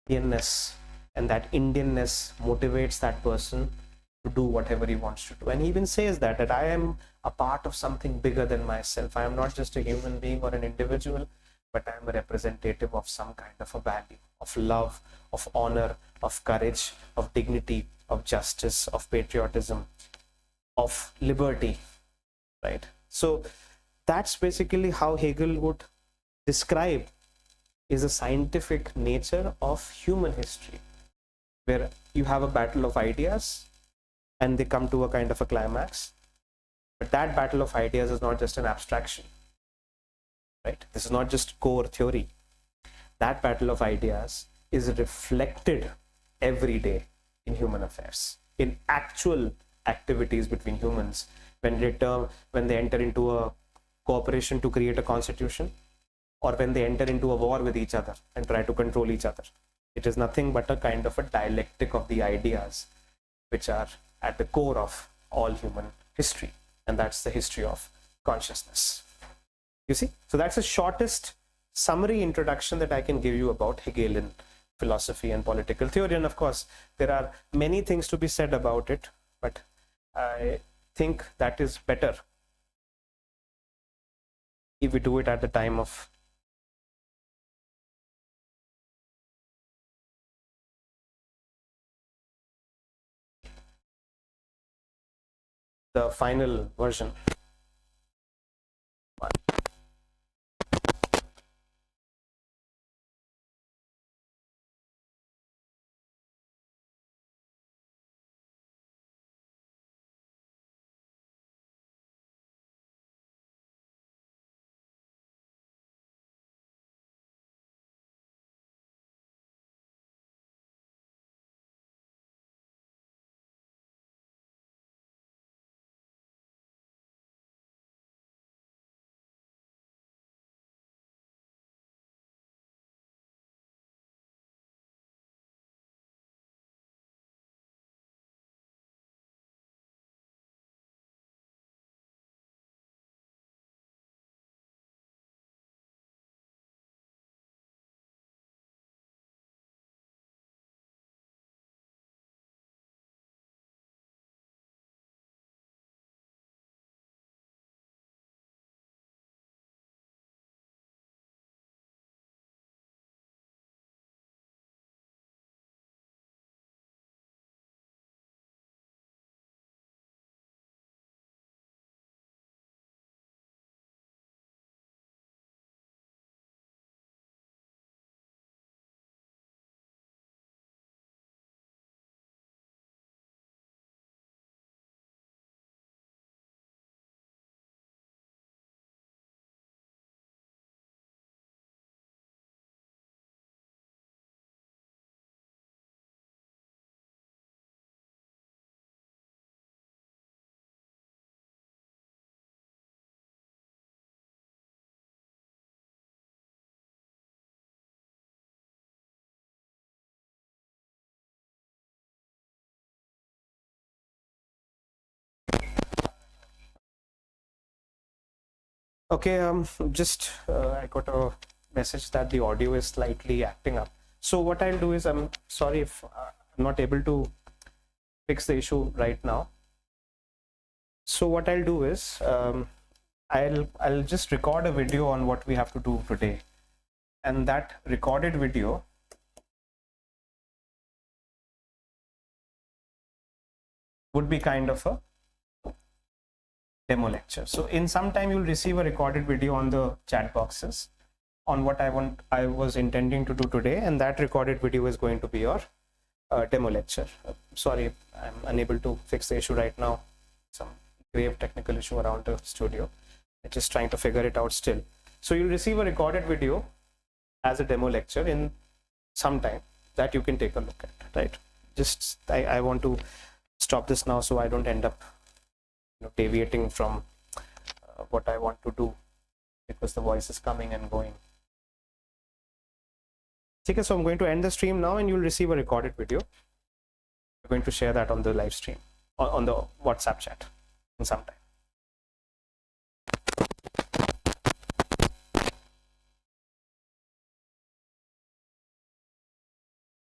Indianness, and that Indianness motivates that person to do whatever he wants to do. And he even says that I am a part of something bigger than myself. I am not just a human being or an individual, but I am a representative of some kind of a value, of love, of honor, of courage, of dignity, of justice, of patriotism, of liberty, right? So that's basically how Hegel would describe is a scientific nature of human history, where you have a battle of ideas and they come to a kind of a climax. But that battle of ideas is not just an abstraction, right? This is not just core theory. That battle of ideas is reflected every day in human affairs, in actual activities between humans, when they enter into a cooperation to create a constitution, or when they enter into a war with each other and try to control each other. It is nothing but a kind of a dialectic of the ideas which are at the core of all human history, and that's the history of consciousness. You see, so that's the shortest summary introduction that I can give you about Hegelian philosophy and political theory. And of course, there are many things to be said about it, but I think that is better if we do it at the time of the final version. Okay, just I got a message that the audio is slightly acting up. So what I'll do is, I'm sorry if I'm not able to fix the issue right now. So what I'll do is, I'll just record a video on what we have to do today, and that recorded video would be kind of a demo lecture. So in some time you'll receive a recorded video on the chat boxes on what I was intending to do today, and that recorded video is going to be your demo lecture. Sorry, I'm unable to fix the issue right now. Some grave technical issue around the studio. I'm just trying to figure it out still. So you'll receive a recorded video as a demo lecture in some time that you can take a look at, right? Just I want to stop this now so I don't end up deviating from what I want to do, because the voice is coming and going. Okay, so I'm going to end the stream now, and you'll receive a recorded video. We're going to share that on the live stream, on the WhatsApp chat in some time.